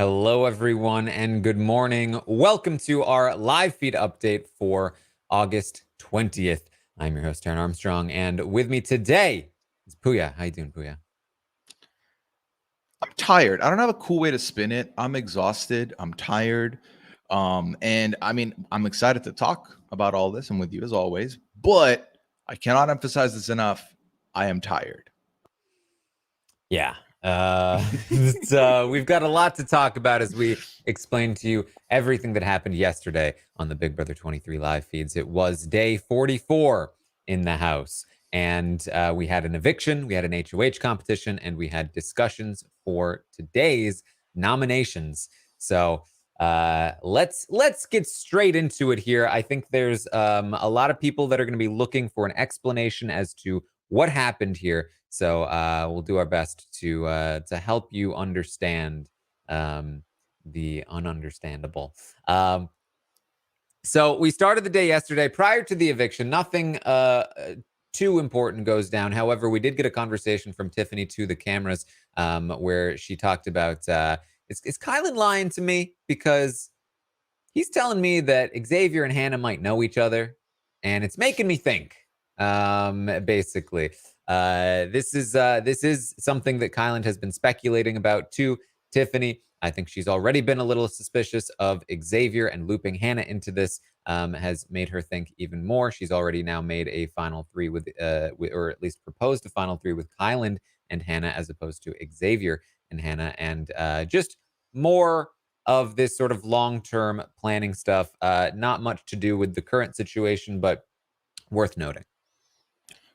Hello, everyone, and good morning. Welcome to our live feed update for August 20th. I'm your host, Taran Armstrong, and with me today is Pooya. How you doing, Pooya? I'm tired. I don't have a cool way to spin it. I'm exhausted. I'm tired. And I mean, I'm excited to talk about all this and with you as always, but I cannot emphasize this enough. I am tired. Yeah. We've got a lot to talk about as we explain to you everything that happened yesterday on the Big Brother 23 live feeds. It was day 44 in the house, and we had an eviction, we had an HOH competition, and we had discussions for today's nominations. So let's get straight into it here. I think there's a lot of people that are going to be looking for an explanation as to what happened here. So we'll do our best to help you understand the ununderstandable. So we started the day yesterday prior to the eviction. Nothing too important goes down. However, we did get a conversation from Tiffany to the cameras where she talked about is Kylan lying to me because he's telling me that Xavier and Hannah might know each other, and it's making me think. Basically, this is something that Kylan has been speculating about to Tiffany. I think she's already been a little suspicious of Xavier, and looping Hannah into this has made her think even more. She's already now made a final three with or at least proposed a final three with Kylan and Hannah, as opposed to Xavier and Hannah, and just more of this sort of long-term planning stuff. Not much to do with the current situation, but worth noting.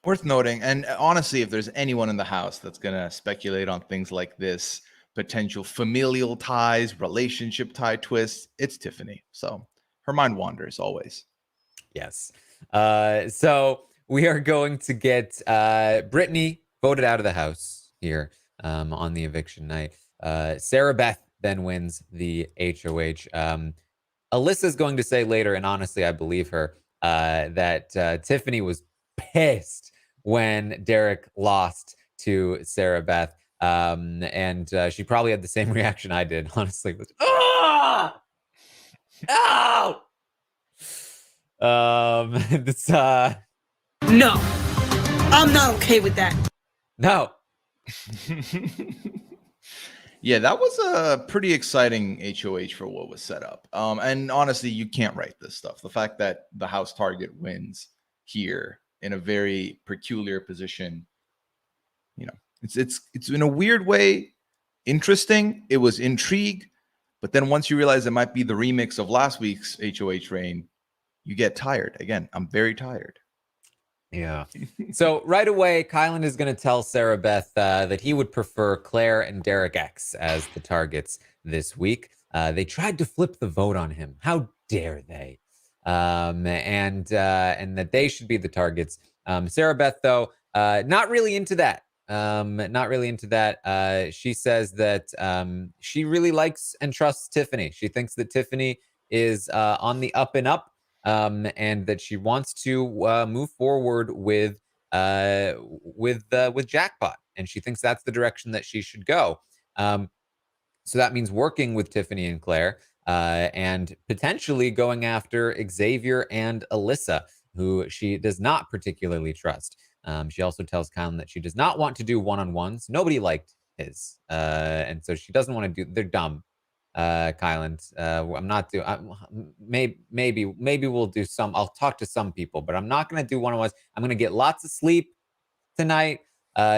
Worth noting. And honestly, if there's anyone in the house that's going to speculate on things like this, potential familial ties, relationship tie twists, it's Tiffany. So her mind wanders always. Yes. So we are going to get Brittany voted out of the house here on the eviction night. Sarah Beth then wins the HOH. Alyssa's going to say later, and honestly, I believe her, that Tiffany was pissed when Derek lost to Sarah Beth. And she probably had the same reaction I did, honestly. Oh! Oh! This, No, I'm not okay with that. No. Yeah, that was a pretty exciting HOH for what was set up. And honestly, you can't write this stuff. The fact that the house target wins here in a very peculiar position, you know, it's in a weird way interesting. It was intrigue, but then once you realize it might be the remix of last week's HOH reign, you get tired. Again, I'm very tired. Yeah. So right away, Kylan is going to tell Sarah Beth that he would prefer Claire and Derek X as the targets this week. They tried to flip the vote on him. How dare they? And that they should be the targets. Sarah Beth, though, not really into that. Not really into that. She says that she really likes and trusts Tiffany. She thinks that Tiffany is on the up and up. And that she wants to move forward with Jackpot, and she thinks that's the direction that she should go. So that means working with Tiffany and Claire, and potentially going after Xavier and Alyssa, who she does not particularly trust. She also tells Kylan that she does not want to do one-on-ones. Nobody liked his, and so she doesn't want to do. They're dumb. Kylan. I'm not doing. Maybe we'll do some. I'll talk to some people, but I'm not going to do one-on-ones. I'm going to get lots of sleep tonight.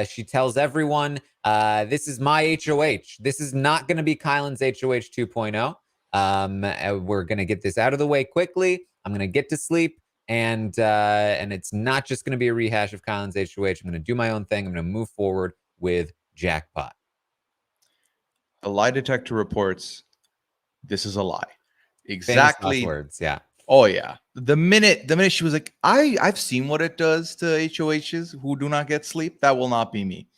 She tells everyone, this is my HOH. This is not going to be Kylan's HOH 2.0. We're going to get this out of the way quickly. I'm going to get to sleep, and it's not just going to be a rehash of Kylan's HOH. I'm going to do my own thing. I'm going to move forward with Jackpot. The lie detector reports this is a lie. Exactly. Famous words, yeah. Oh yeah. The minute she was like, I've seen what it does to HOHs who do not get sleep. That will not be me.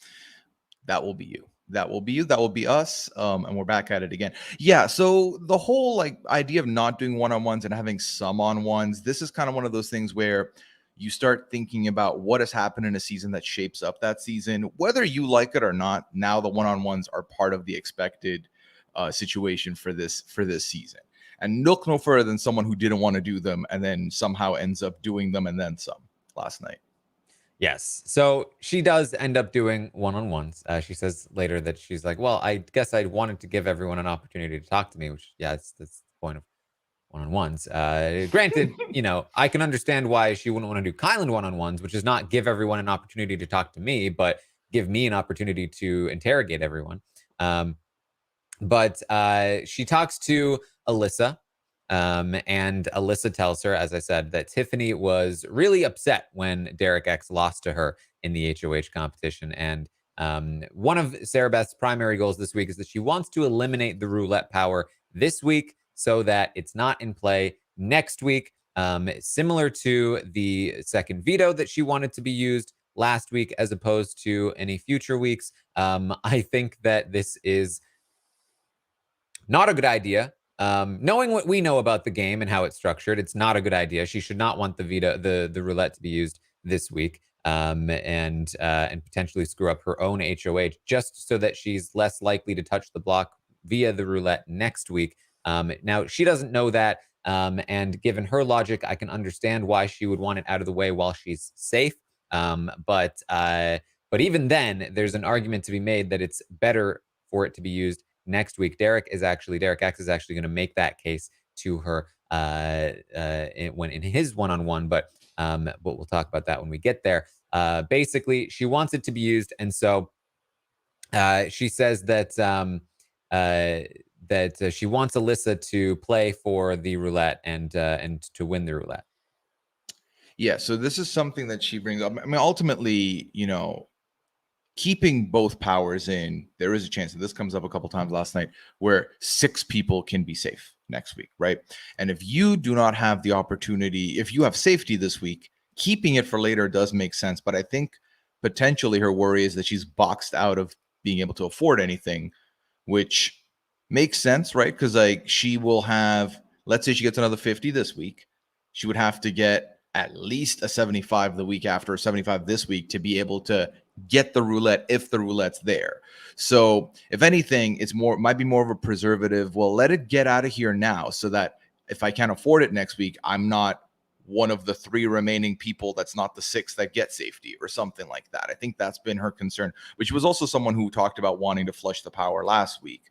That will be you. That will be you. That will be us. And we're back at it again. Yeah. So the whole like idea of not doing one-on-ones and having some on-ones, this is kind of one of those things where you start thinking about what has happened in a season that shapes up that season, whether you like it or not. Now the one-on-ones are part of the expected situation for this season. And look no further than someone who didn't want to do them and then somehow ends up doing them and then some last night. Yes. So she does end up doing one-on-ones. She says later that she's like, well, I guess I wanted to give everyone an opportunity to talk to me, which, yeah, that's the point of one-on-ones. Granted, I can understand why she wouldn't want to do Kyland one-on-ones, which is not give everyone an opportunity to talk to me, but give me an opportunity to interrogate everyone. But she talks to Alyssa, and Alyssa tells her, as I said, that Tiffany was really upset when Derek X lost to her in the HOH competition. And one of Sarah Beth's primary goals this week is that she wants to eliminate the roulette power this week so that it's not in play next week. Similar to the second veto that she wanted to be used last week as opposed to any future weeks. I think that this is not a good idea. Knowing what we know about the game and how it's structured, it's not a good idea. She should not want the roulette to be used this week, and potentially screw up her own HOH just so that she's less likely to touch the block via the roulette next week. Now she doesn't know that, and given her logic, I can understand why she would want it out of the way while she's safe. But even then, there's an argument to be made that it's better for it to be used next week. Derek X is actually going to make that case to her in his one-on-one, but we'll talk about that when we get there. Basically, she wants it to be used, and so she says that she wants Alyssa to play for the roulette and to win the roulette. Yeah, so this is something that she brings up. I mean, ultimately, keeping both powers in, there is a chance that this comes up a couple times last night where 6 people can be safe next week, right? And if you do not have the opportunity, if you have safety this week, keeping it for later does make sense. But I think potentially her worry is that she's boxed out of being able to afford anything, which makes sense, right? Because she will have, let's say she gets another 50 this week, she would have to get at least a 75 the week after, or 75 this week to be able to get the roulette if the roulette's there. So if anything, might be more of a preservative. Well, let it get out of here now so that if I can't afford it next week, I'm not one of the 3 remaining people that's not the 6 that get safety or something like that. I think that's been her concern, which was also someone who talked about wanting to flush the power last week.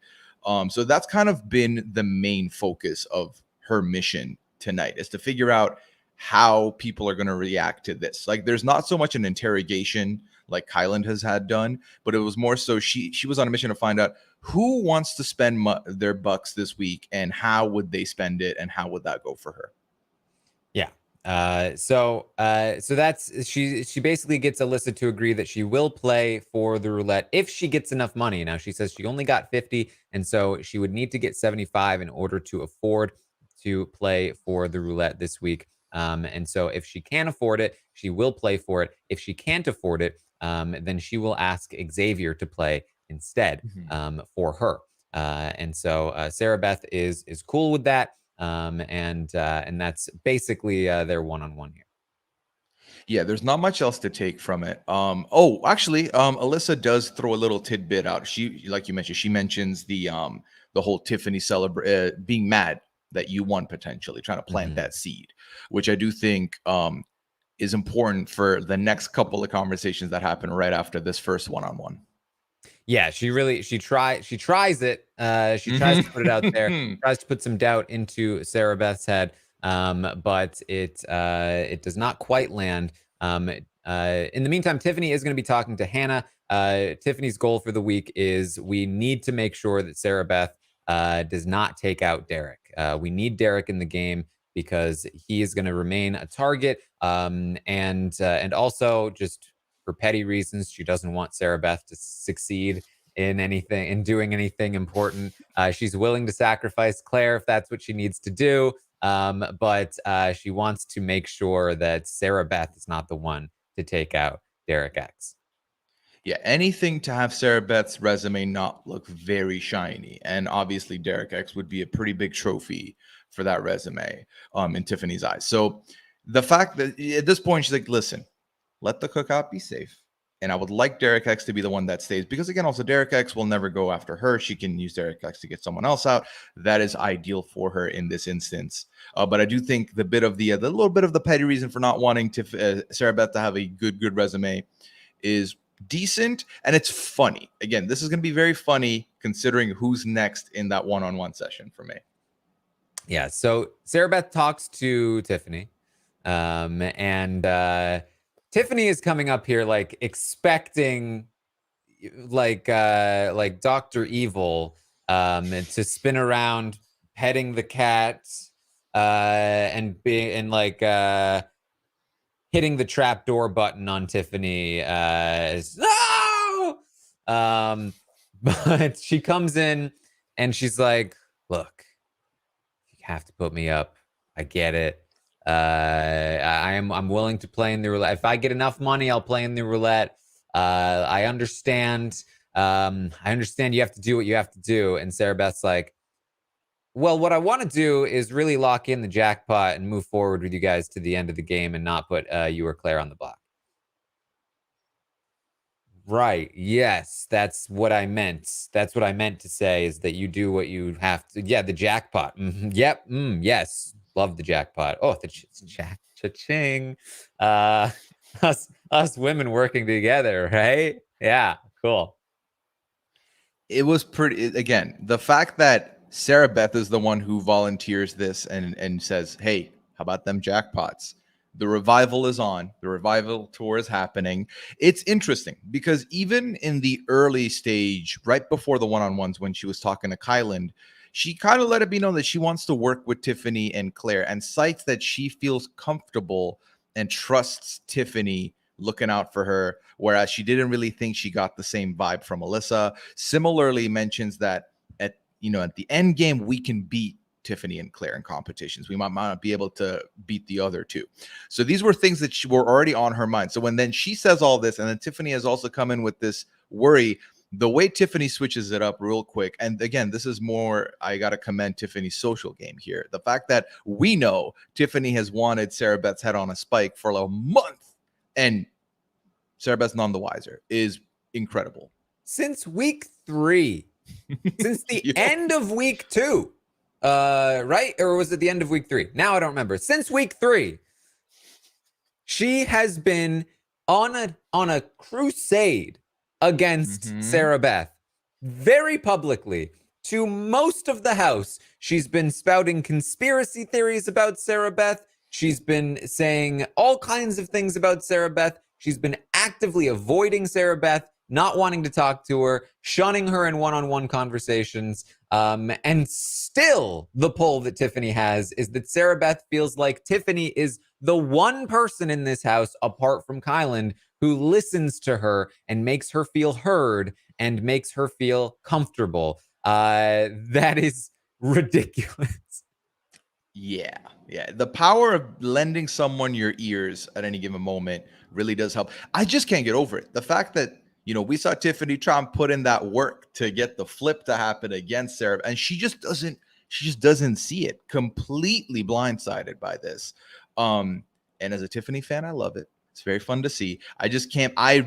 So that's kind of been the main focus of her mission tonight, is to figure out how people are going to react to this. Like, there's not so much an interrogation like Kyland has had done, but it was more so she was on a mission to find out who wants to spend their bucks this week and how would they spend it and how would that go for her. Yeah. So that's she basically gets Alyssa to agree that she will play for the roulette if she gets enough money. Now she says she only got 50, and so she would need to get 75 in order to afford to play for the roulette this week. And so if she can afford it, she will play for it. If she can't afford it, then she will ask Xavier to play instead for her. And so Sarah Beth is cool with that. And that's basically their one-on-one here. Yeah, there's not much else to take from it. Actually, Alyssa does throw a little tidbit out. She, like you mentioned, she mentions the whole Tiffany being mad that you won, potentially trying to plant that seed, which I do think is important for the next couple of conversations that happen right after this first one-on-one. Yeah, she tries it. She tries to put it out there, tries to put some doubt into Sarah Beth's head, but it does not quite land. In the meantime, Tiffany is going to be talking to Hannah. Tiffany's goal for the week is we need to make sure that Sarah Beth does not take out Derek. We need Derek in the game because he is going to remain a target. And also just for petty reasons, she doesn't want Sarah Beth to succeed in doing anything important. She's willing to sacrifice Claire if that's what she needs to do. But she wants to make sure that Sarah Beth is not the one to take out Derek X. Yeah, anything to have Sarah Beth's resume not look very shiny. And obviously Derek X would be a pretty big trophy for that resume in Tiffany's eyes. So the fact that at this point she's like, listen, let the cookout be safe. And I would like Derek X to be the one that stays, because again, also Derek X will never go after her. She can use Derek X to get someone else out. That is ideal for her in this instance. But I do think the little bit of the petty reason for not wanting to Sarah Beth to have a good resume is decent, and it's funny. Again, this is going to be very funny considering who's next in that one-on-one session for me. Yeah. So Sarah Beth talks to Tiffany, and Tiffany is coming up here like expecting like Dr. Evil to spin around petting the cat and hitting the trapdoor button on Tiffany. No! But she comes in and she's like, look, you have to put me up. I get it. I'm willing to play in the roulette. If I get enough money, I'll play in the roulette. I understand. I understand you have to do what you have to do. And Sarah Beth's like, well, what I want to do is really lock in the jackpot and move forward with you guys to the end of the game and not put you or Claire on the block. Right. Yes, that's what I meant. That's what I meant to say, is that you do what you have to. Yeah, the jackpot. Mm-hmm. Yep. Yes. Love the jackpot. Oh, the cha-ching. Us women working together, right? Yeah, cool. It was pretty, again, the fact that Sarah Beth is the one who volunteers this and says, hey, how about them jackpots? The revival is on. The revival tour is happening. It's interesting because even in the early stage, right before the one-on-ones, when she was talking to Kyland, she kind of let it be known that she wants to work with Tiffany and Claire, and cites that she feels comfortable and trusts Tiffany looking out for her, whereas she didn't really think she got the same vibe from Alyssa. Similarly mentions that at the end game, we can beat Tiffany and Claire in competitions. We might not be able to beat the other two. So these were things that were already on her mind. So when then she says all this, and then Tiffany has also come in with this worry, the way Tiffany switches it up real quick. And again, this is more, I got to commend Tiffany's social game here. The fact that we know Tiffany has wanted Sarah Beth's head on a spike for a month, and Sarah Beth's none the wiser, is incredible. Since week 3, since the end of week 2, right? Or was it the end of week 3? Now I don't remember. Since week 3, she has been on a crusade against Sarah Beth, very publicly. To most of the house, she's been spouting conspiracy theories about Sarah Beth. She's been saying all kinds of things about Sarah Beth. She's been actively avoiding Sarah Beth, not wanting to talk to her, shunning her in one-on-one conversations. And still, the poll that Tiffany has is that Sarah Beth feels like Tiffany is the one person in this house, apart from Kyland, who listens to her and makes her feel heard and makes her feel comfortable. That is ridiculous. Yeah. The power of lending someone your ears at any given moment really does help. I just can't get over it. The fact that, we saw Tiffany try and put in that work to get the flip to happen against Sarah, and she just doesn't see it. Completely blindsided by this. And as a Tiffany fan, I love it. It's very fun to see. I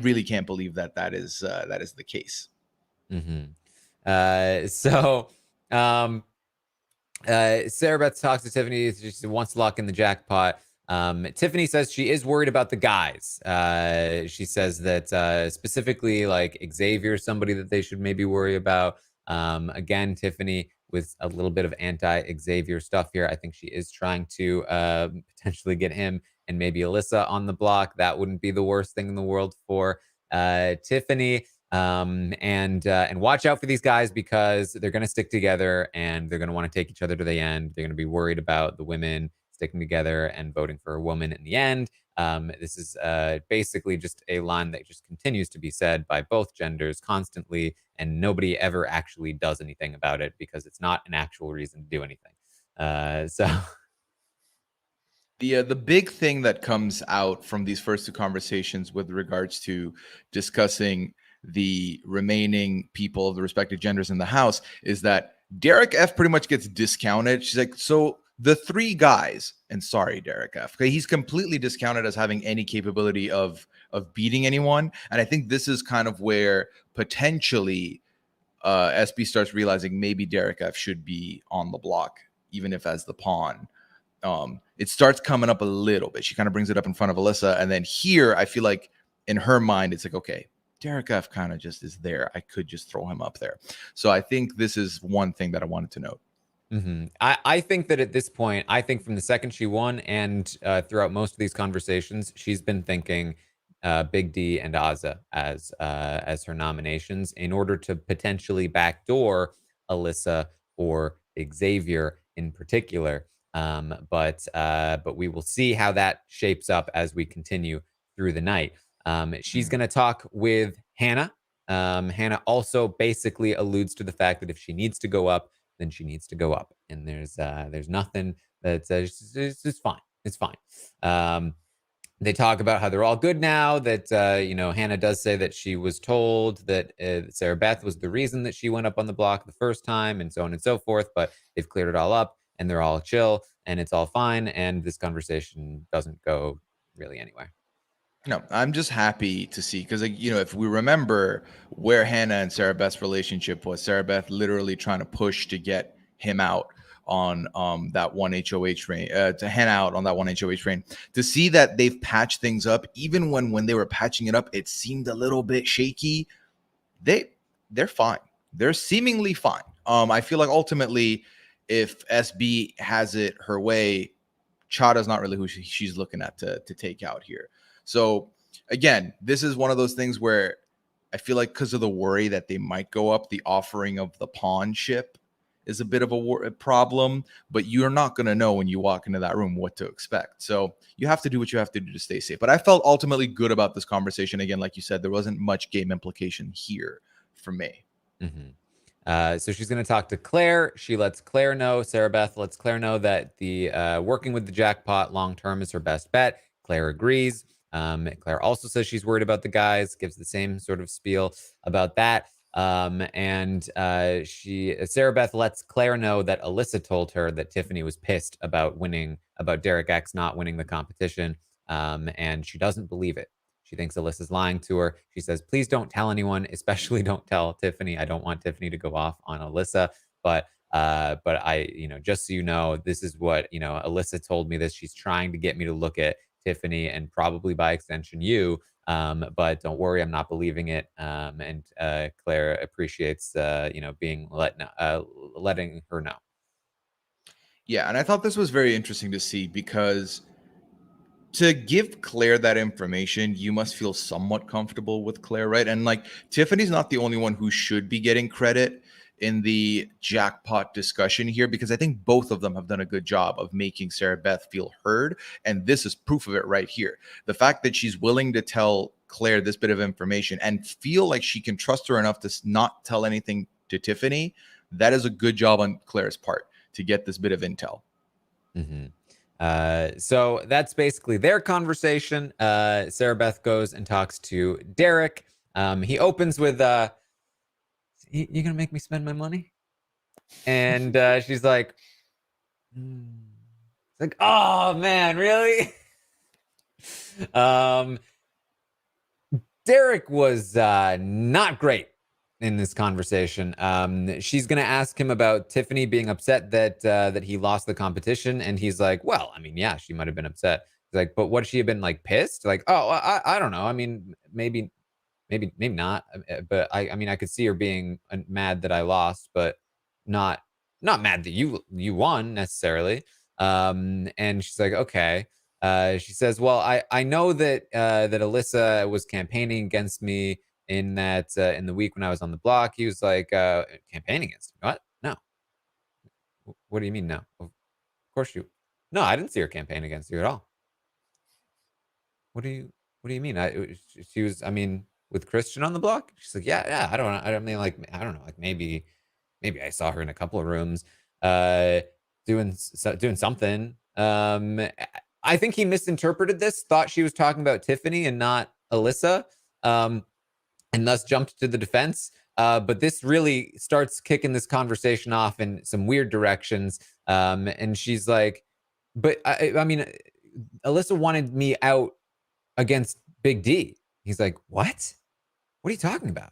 really can't believe that is the case. Sarah Beth talks to Tiffany. She wants to lock in the jackpot. Tiffany says she is worried about the guys. She says that specifically like Xavier is somebody that they should maybe worry about. Again, Tiffany with a little bit of anti-Xavier stuff here. I think she is trying to potentially get him and maybe Alyssa on the block. That wouldn't be the worst thing in the world for Tiffany. And watch out for these guys, because they're going to stick together and they're going to want to take each other to the end. They're going to be worried about the women sticking together and voting for a woman in the end. This is basically just a line that just continues to be said by both genders constantly, and nobody ever actually does anything about it because it's not an actual reason to do anything. The big thing that comes out from these first two conversations with regards to discussing the remaining people of the respective genders in the house is that Derek F pretty much gets discounted. She's like, so the three guys, and sorry, Derek F. Okay, he's completely discounted as having any capability of beating anyone. And I think this is kind of where potentially SB starts realizing maybe Derek F should be on the block, even if as the pawn. It starts coming up a little bit. She kind of brings it up in front of Alyssa. And then here, I feel like in her mind, it's like, okay, Derek F kind of just is there. I could just throw him up there. So I think this is one thing that I wanted to note. Mm-hmm. I think that at this point, I think from the second she won and throughout most of these conversations, she's been thinking Big D and Azza as her nominations in order to potentially backdoor Alyssa or Xavier in particular. But we will see how that shapes up as we continue through the night. She's going to talk with Hannah. Hannah also basically alludes to the fact that if she needs to go up, then she needs to go up. And there's nothing that says it's fine. It's fine. They talk about how they're all good now. That Hannah does say that she was told that Sarah Beth was the reason that she went up on the block the first time, and so on and so forth. But they've cleared it all up, and they're all chill, and it's all fine. And this conversation doesn't go really anywhere. No, I'm just happy to see because, if we remember where Hannah and Sarah Beth's relationship was, Sarah Beth literally trying to push to get him out on that one HOH reign, to Hannah out on that one HOH reign. To see that they've patched things up, even when they were patching it up, it seemed a little bit shaky. They're fine. They're seemingly fine. I feel like ultimately, if SB has it her way, Chada's not really who she's looking at to take out here. So again, this is one of those things where I feel like because of the worry that they might go up, the offering of the pawn ship is a bit of a problem, but you're not going to know when you walk into that room what to expect. So you have to do what you have to do to stay safe. But I felt ultimately good about this conversation. Again, like you said, there wasn't much game implication here for me. Mm-hmm. So she's going to talk to Claire. She lets Claire know, Sarah Beth lets Claire know that the working with the jackpot long-term is her best bet. Claire agrees. Claire also says she's worried about the guys, gives the same sort of spiel about that. Sarah Beth lets Claire know that Alyssa told her that Tiffany was pissed about Derek X not winning the competition. And she doesn't believe it. She thinks Alyssa's lying to her. She says, please don't tell anyone, especially don't tell Tiffany. I don't want Tiffany to go off on Alyssa. But I, just so you know, this is what, Alyssa told me this. She's trying to get me to look at Tiffany and probably by extension you. But don't worry, I'm not believing it. And Claire appreciates, being letting her know. Yeah, and I thought this was very interesting to see because to give Claire that information, you must feel somewhat comfortable with Claire, right? And like Tiffany's not the only one who should be getting credit in the jackpot discussion here, because I think both of them have done a good job of making Sarah Beth feel heard. And this is proof of it right here. The fact that she's willing to tell Claire this bit of information and feel like she can trust her enough to not tell anything to Tiffany, that is a good job on Claire's part to get this bit of intel. Mm-hmm. So that's basically their conversation. Sarah Beth goes and talks to Derek. He opens with, you gonna make me spend my money? And she's like, like, oh man, really? Derek was not great in this conversation. She's gonna ask him about Tiffany being upset that he lost the competition, and he's like, well, I mean, yeah, she might have been upset. He's like, but would she have been like pissed? Like, oh, I don't know. I mean, maybe not. But I mean, I could see her being mad that I lost, but not mad that you won necessarily. And she's like, okay. She says, well, I know that Alyssa was campaigning against me in the week when I was on the block. He was like, campaigning against me? What? No. What do you mean no? Of course you. No, I didn't see her campaign against you at all. What do you mean? She was, I mean, with Christian on the block? She's like, yeah. I don't know. Like maybe I saw her in a couple of rooms, doing something. I think he misinterpreted this, thought she was talking about Tiffany and not Alyssa, and thus jumped to the defense. But this really starts kicking this conversation off in some weird directions. And she's like, but I mean, Alyssa wanted me out against Big D. He's like, what? What are you talking about?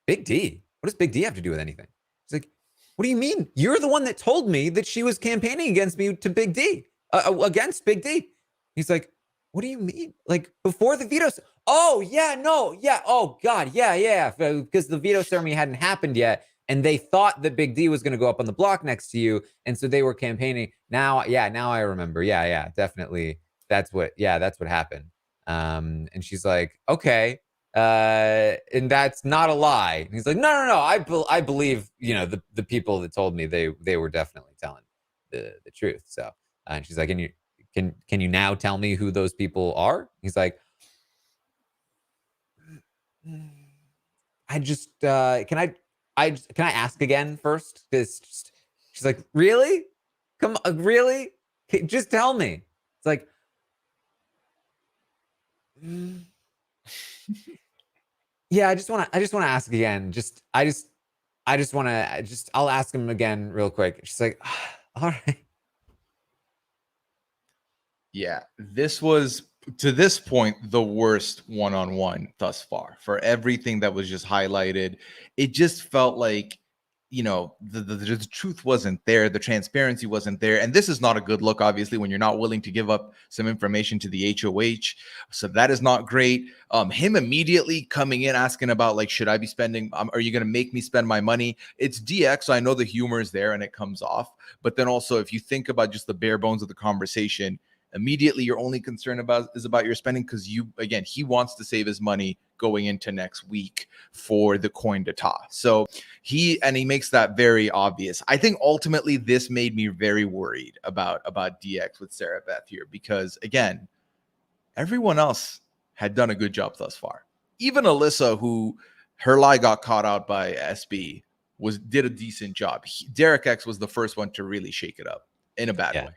Big D? What does Big D have to do with anything? He's like, what do you mean? You're the one that told me that she was campaigning against me to Big D, against Big D. He's like, what do you mean? Like before the veto? Oh yeah, no, yeah. Oh God, yeah. Because the veto ceremony hadn't happened yet, and they thought that Big D was going to go up on the block next to you, and so they were campaigning. Now I remember. Yeah, definitely. That's what happened. And she's like, okay. And that's not a lie. And he's like, no. I believe, the people that told me they were definitely telling the truth. So, and she's like, can you now tell me who those people are? He's like, I just, can I ask again first? She's like, really? Come on, really? Just tell me. It's like, yeah, I just want to ask again. I'll ask him again real quick. She's like, all right. Yeah, this was, to this point, the worst one-on-one thus far. For everything that was just highlighted, it just felt like, the truth wasn't there. The transparency wasn't there. And this is not a good look, obviously, when you're not willing to give up some information to the HOH. So that is not great. Him immediately coming in asking about, like, should I be spending, are you going to make me spend my money? It's DX, so I know the humor is there and it comes off. But then also, if you think about just the bare bones of the conversation, immediately your only concern is about your spending, because he wants to save his money going into next week for the coin de tas. So he makes that very obvious. I think ultimately this made me very worried about DX with Sarah Beth here, because again, everyone else had done a good job thus far. Even Alyssa, who her lie got caught out by SB, did a decent job. Derek X was the first one to really shake it up in a bad way.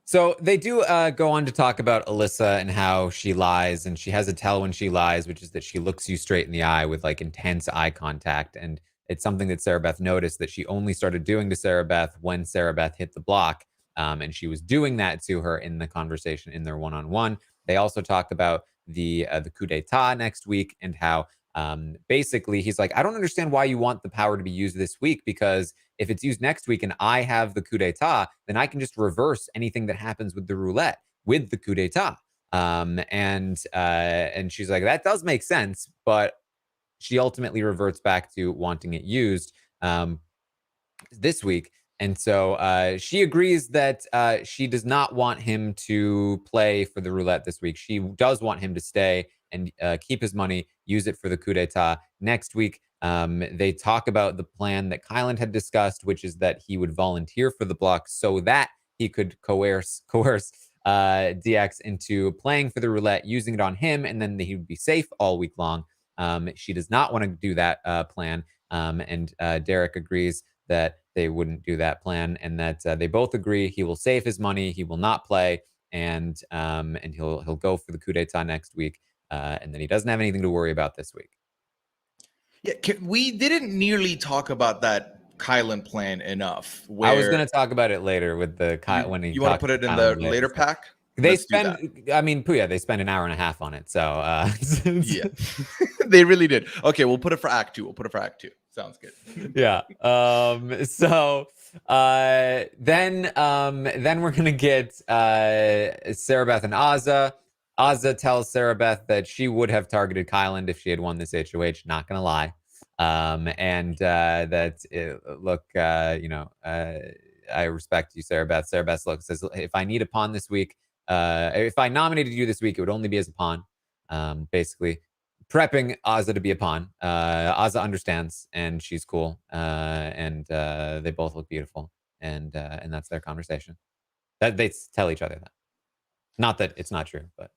So they do go on to talk about Alyssa and how she lies, and she has a tell when she lies, which is that she looks you straight in the eye with like intense eye contact. And it's something that Sarah Beth noticed that she only started doing to Sarah Beth when Sarah Beth hit the block. And she was doing that to her in the conversation in their one-on-one. They also talk about the coup d'etat next week and how basically he's like, I don't understand why you want the power to be used this week, because if it's used next week and I have the coup d'etat, then I can just reverse anything that happens with the roulette with the coup d'etat. And she's like, that does make sense, but she ultimately reverts back to wanting it used this week. And so she agrees that she does not want him to play for the roulette this week. She does want him to stay and keep his money, use it for the coup d'etat next week. They talk about the plan that Kyland had discussed, which is that he would volunteer for the block so that he could coerce DX into playing for the roulette, using it on him, and then he would be safe all week long. She does not want to do that plan. And Derek agrees that they wouldn't do that plan, and that they both agree he will save his money, he will not play, and he'll go for the coup d'etat next week, and then he doesn't have anything to worry about this week. Yeah, we didn't nearly talk about that Kyland plan enough. I was going to talk about it later with the when he. You want to put it in the later pack? They Pooya, they spend an hour and a half on it. So yeah, they really did. Okay, we'll put it for Act 2. Sounds good. Yeah. So then we're gonna get Sarah Beth and Azza. Azza tells Sarah Beth that she would have targeted Kyland if she had won this HOH. Not gonna lie. Look, I respect you, Sarah Beth. Sarah Beth says, if I need a pawn this week, if I nominated you this week, it would only be as a pawn. Basically prepping Azza to be a pawn. Azza understands, and she's cool. And they both look beautiful. And that's their conversation. That they tell each other that. Not that it's not true, but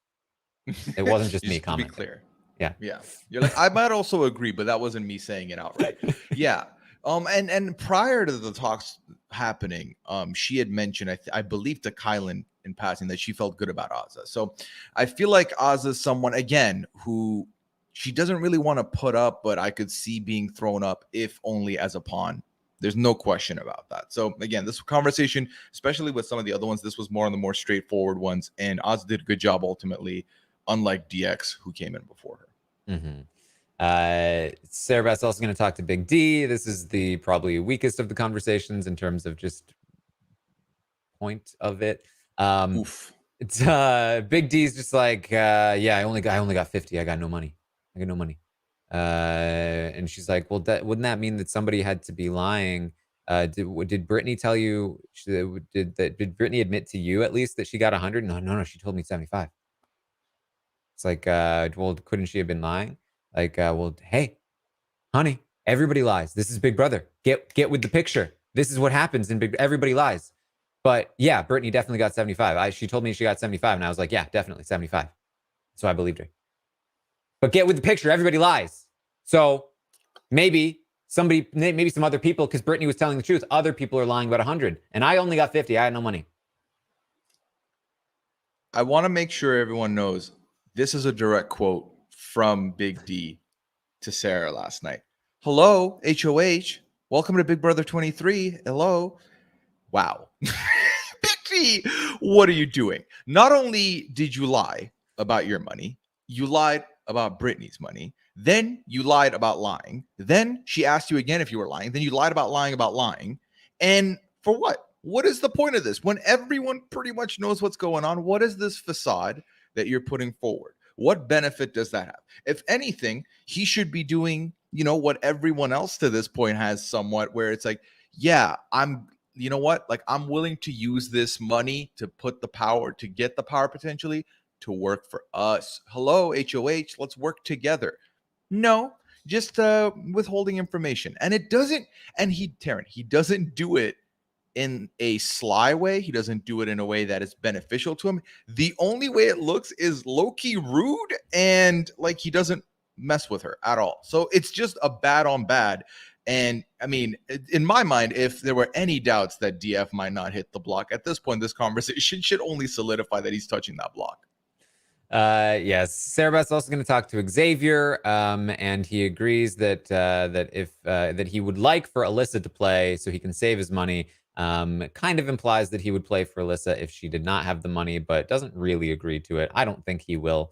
it wasn't just me commenting. To be clear. Yeah. You're like, I might also agree, but that wasn't me saying it outright. Yeah. And prior to the talks happening, she had mentioned, I believe to Kyland in passing, that she felt good about Azza. So I feel like Azza is someone, again, who she doesn't really want to put up, but I could see being thrown up if only as a pawn There's no question about that. So again, this conversation, especially with some of the other ones, this was more on the more straightforward ones, and Oz did a good job ultimately, unlike DX, who came in before her. Sarah Beth's also going to talk to Big D. This is the probably weakest of the conversations in terms of just point of it. Oof. It's Big D's just like, yeah, I only got 50. I got no money. And she's like, well, wouldn't that mean that somebody had to be lying? Did Brittany tell you? Did Brittany admit to you at least that she got 100? No. She told me 75. It's like, well, couldn't she have been lying? Like, well, hey, honey, everybody lies. This is Big Brother. Get with the picture. This is what happens in Big. Everybody lies. But yeah, Brittany definitely got 75. She told me she got 75, and I was like, yeah, definitely 75. So I believed her. But get with the picture. Everybody lies. So maybe some other people, because Brittany was telling the truth, other people are lying about 100, and I only got 50. I had no money. I want to make sure everyone knows this is a direct quote from Big D to Sarah last night. Hello, HOH. Welcome to Big Brother 23. Hello. Wow. Big D, what are you doing? Not only did you lie about your money, you lied about Brittany's money. Then you lied about lying. Then she asked you again if you were lying. Then you lied about lying. And for what? What is the point of this? When everyone pretty much knows what's going on, what is this facade that you're putting forward? What benefit does that have? If anything, he should be doing, what everyone else to this point has somewhat, where it's like, yeah, I'm willing to use this money to put the power, to get the power potentially to work for us. Hello, HOH, let's work together. No, just withholding information. And it doesn't, and Taran, he doesn't do it in a sly way. He doesn't do it in a way that is beneficial to him. The only way it looks is low-key rude, and like he doesn't mess with her at all. So it's just a bad on bad. And I mean, in my mind, if there were any doubts that DF might not hit the block at this point, this conversation should only solidify that he's touching that block. Yes, Sarah Beth's also going to talk to Xavier, and he agrees that that he would like for Alyssa to play so he can save his money. Kind of implies that he would play for Alyssa if she did not have the money, but doesn't really agree to it. I don't think he will,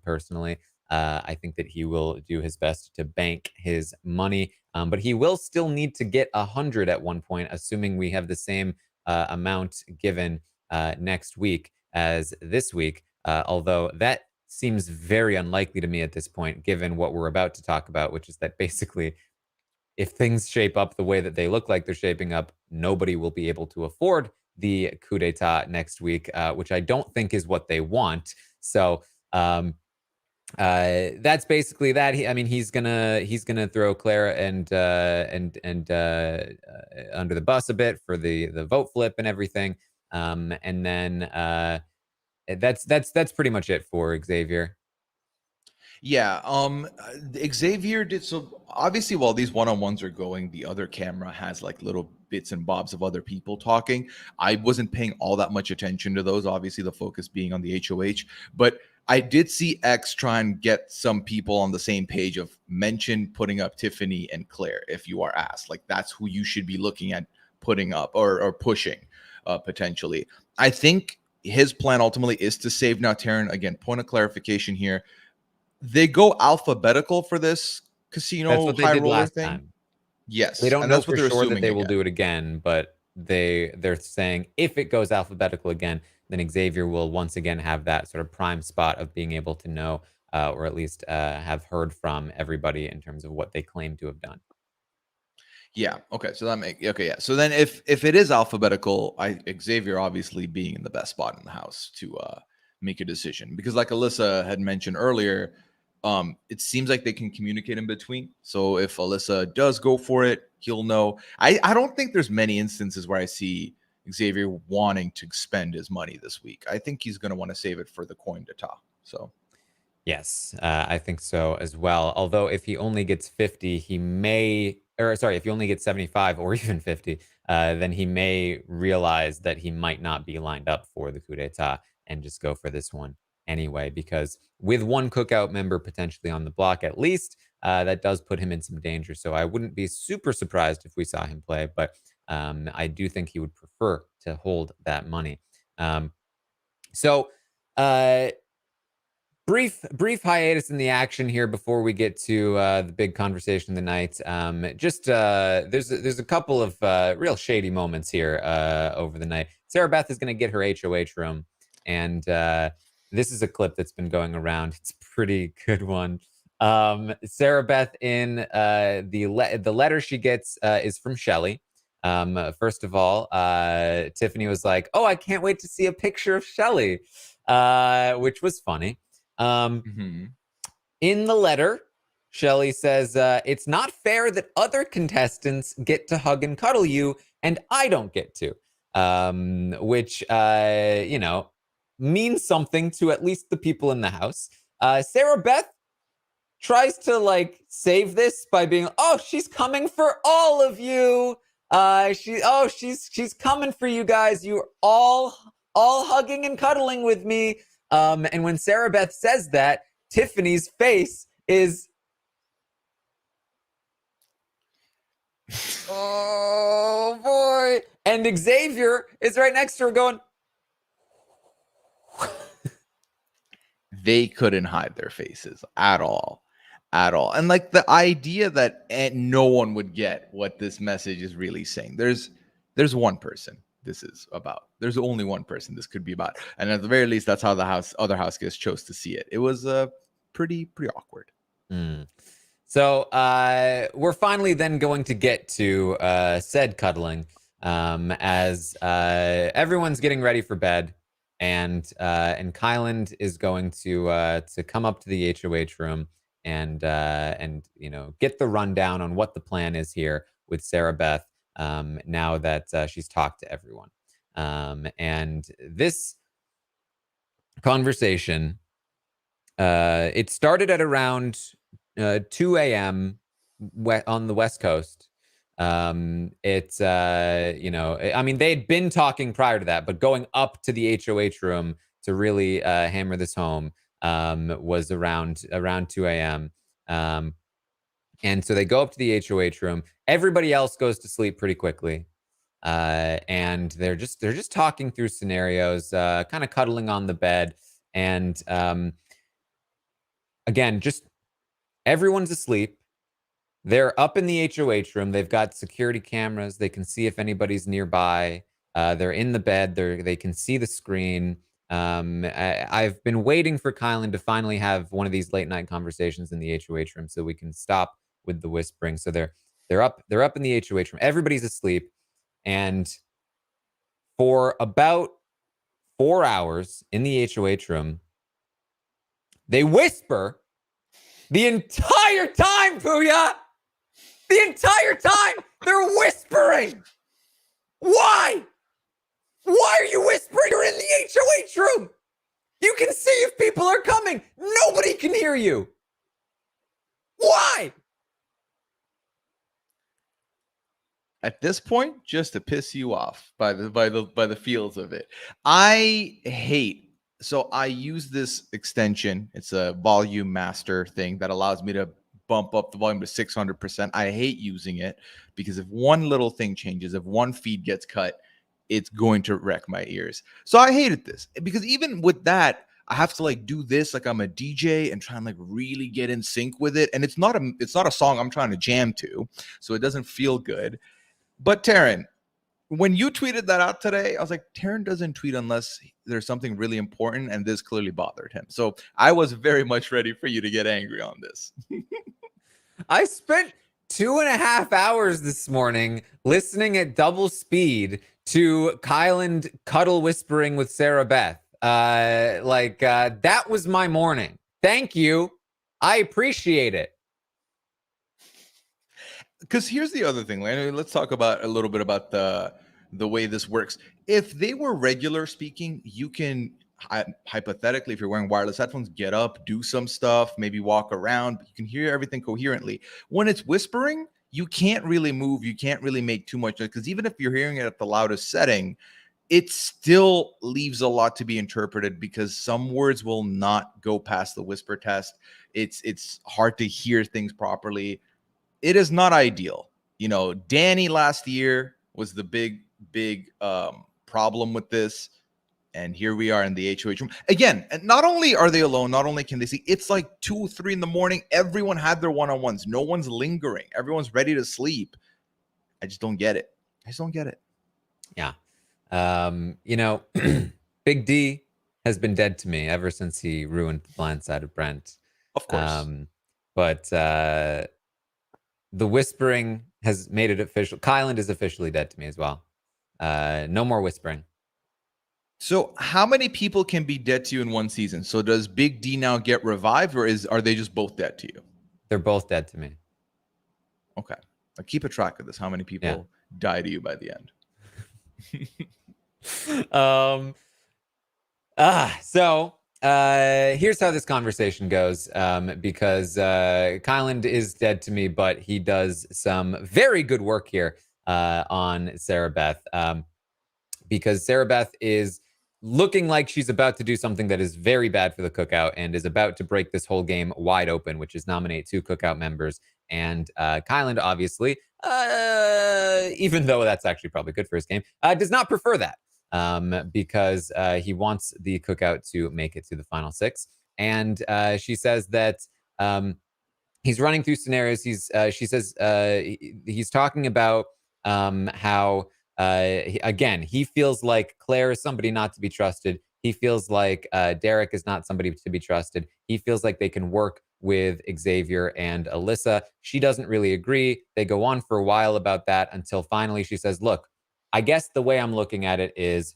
personally. I think that he will do his best to bank his money, but he will still need to get 100 at one point, assuming we have the same amount given next week as this week. Although that seems very unlikely to me at this point, given what we're about to talk about, which is that basically, if things shape up the way that they look like they're shaping up, nobody will be able to afford the coup d'etat next week, which I don't think is what they want. So that's basically that. He's gonna throw Clara and under the bus a bit for the vote flip and everything, and then. That's pretty much it for Xavier. Yeah, Xavier did so. Obviously, while these one-on-ones are going, the other camera has like little bits and bobs of other people talking. I wasn't paying all that much attention to those. Obviously, the focus being on the HOH, but I did see X try and get some people on the same page of mention putting up Tiffany and Claire. If you are asked, like that's who you should be looking at putting up or pushing potentially. I think his plan ultimately is to save. Now, Taran, again, point of clarification here. They go alphabetical for this casino That's what they high did roller last thing. time. Yes, They don't and know that's what for they're sure that assuming they will again. do it again, but they're saying if it goes alphabetical again, then Xavier will once again have that sort of prime spot of being able to know, or at least have heard from everybody in terms of what they claim to have done. Yeah. Okay. So yeah. So then if it is alphabetical, Xavier obviously being in the best spot in the house to make a decision, because like Alyssa had mentioned earlier, it seems like they can communicate in between. So if Alyssa does go for it, he'll know. I don't think there's many instances where I see Xavier wanting to spend his money this week. I think he's going to want to save it for the coin de top. So Yes, I think so as well. Although if he only gets 50, he may, or sorry, if he only gets 75 or even 50, then he may realize that he might not be lined up for the coup d'etat and just go for this one anyway. Because with one cookout member potentially on the block at least, that does put him in some danger. So I wouldn't be super surprised if we saw him play, but I do think he would prefer to hold that money. So brief hiatus in the action here before we get to the big conversation of the night. There's a couple of real shady moments here over the night. Sarah Beth is going to get her HOH room, and this is a clip that's been going around. It's a pretty good one. Sarah Beth in the letter she gets is from Shelly. First of all, Tiffany was like, "Oh, I can't wait to see a picture of Shelly," which was funny. In the letter, Shelly says, "It's not fair that other contestants get to hug and cuddle you, and I don't get to," which means something to at least the people in the house. Sarah Beth tries to save this by being, "Oh, she's coming for all of you. She's coming for you guys. You're all hugging and cuddling with me." And when Sarah Beth says that, Tiffany's face is, oh boy. And Xavier is right next to her going, they couldn't hide their faces at all. And the idea that no one would get what this message is really saying. There's one person this is about. There's only one person this could be about. And at the very least, that's how the other house guests chose to see it. It was pretty awkward. So we're finally then going to get to said cuddling as everyone's getting ready for bed, and Kyland is going to come up to the HOH room and get the rundown on what the plan is here with Sarah Beth now that she's talked to everyone. And this conversation, it started at around 2 a.m. on the West Coast. It's I mean, they had been talking prior to that, but going up to the HOH room to really hammer this home was around 2 a.m. And so they go up to the HOH room. Everybody else goes to sleep pretty quickly. And they're just talking through scenarios, kind of cuddling on the bed. And again, just everyone's asleep. They're up in the HOH room. They've got security cameras. They can see if anybody's nearby. They're in the bed. They can see the screen. I've been waiting for Kylan to finally have one of these late night conversations in the HOH room so we can stop with the whispering. So they're up in the HOH room. Everybody's asleep. And for about 4 hours in the HOH room, they whisper the entire time, Pooya! The entire time they're whispering. Why? Why are you whispering? You're in the HOH room. You can see if people are coming. Nobody can hear you. Why? At this point, just to piss you off by the feels of it. I use this extension. It's a volume master thing that allows me to bump up the volume to 600%. I hate using it because if one little thing changes, if one feed gets cut, it's going to wreck my ears. So I hated this because even with that, I have to do this like I'm a DJ and try and really get in sync with it. And it's not a song I'm trying to jam to, so it doesn't feel good. But Taran, when you tweeted that out today, I was like, Taran doesn't tweet unless there's something really important, and this clearly bothered him. So I was very much ready for you to get angry on this. I spent 2.5 hours this morning listening at double speed to Kylan cuddle whispering with Sarah Beth. That was my morning. Thank you. I appreciate it. Because here's the other thing. Let's talk about a little bit about the way this works. If they were regular speaking, you can hypothetically, if you're wearing wireless headphones, get up, do some stuff, maybe walk around. You can hear everything coherently. When it's whispering, you can't really move. You can't really make too much, because even if you're hearing it at the loudest setting, it still leaves a lot to be interpreted because some words will not go past the whisper test. It's hard to hear things properly. It is not ideal. You know, Danny last year was the big problem with this. And here we are in the HOH room. Again, and not only are they alone, not only can they see, it's like 2, 3 in the morning. Everyone had their one-on-ones. No one's lingering. Everyone's ready to sleep. I just don't get it. Yeah. You know, Big D has been dead to me ever since he ruined the blind side of Brent. Of course. But the whispering has made it official. Kyland is officially dead to me as well. No more whispering. So how many people can be dead to you in one season? So does Big D now get revived, or are they just both dead to you? They're both dead to me. Okay. I'll keep a track of this. How many people die to you by the end? Here's how this conversation goes, because Kyland is dead to me, but he does some very good work here on Sarah Beth, because Sarah Beth is looking like she's about to do something that is very bad for the cookout and is about to break this whole game wide open, which is nominate 2 cookout members. And Kyland, obviously, even though that's actually probably good for his game, does not prefer that, because he wants the cookout to make it to the final 6. And she says that he's running through scenarios. She says he's talking about how, again, he feels like Claire is somebody not to be trusted. He feels like Derek is not somebody to be trusted. He feels like they can work with Xavier and Alyssa. She doesn't really agree. They go on for a while about that until finally she says, look, I guess the way I'm looking at it is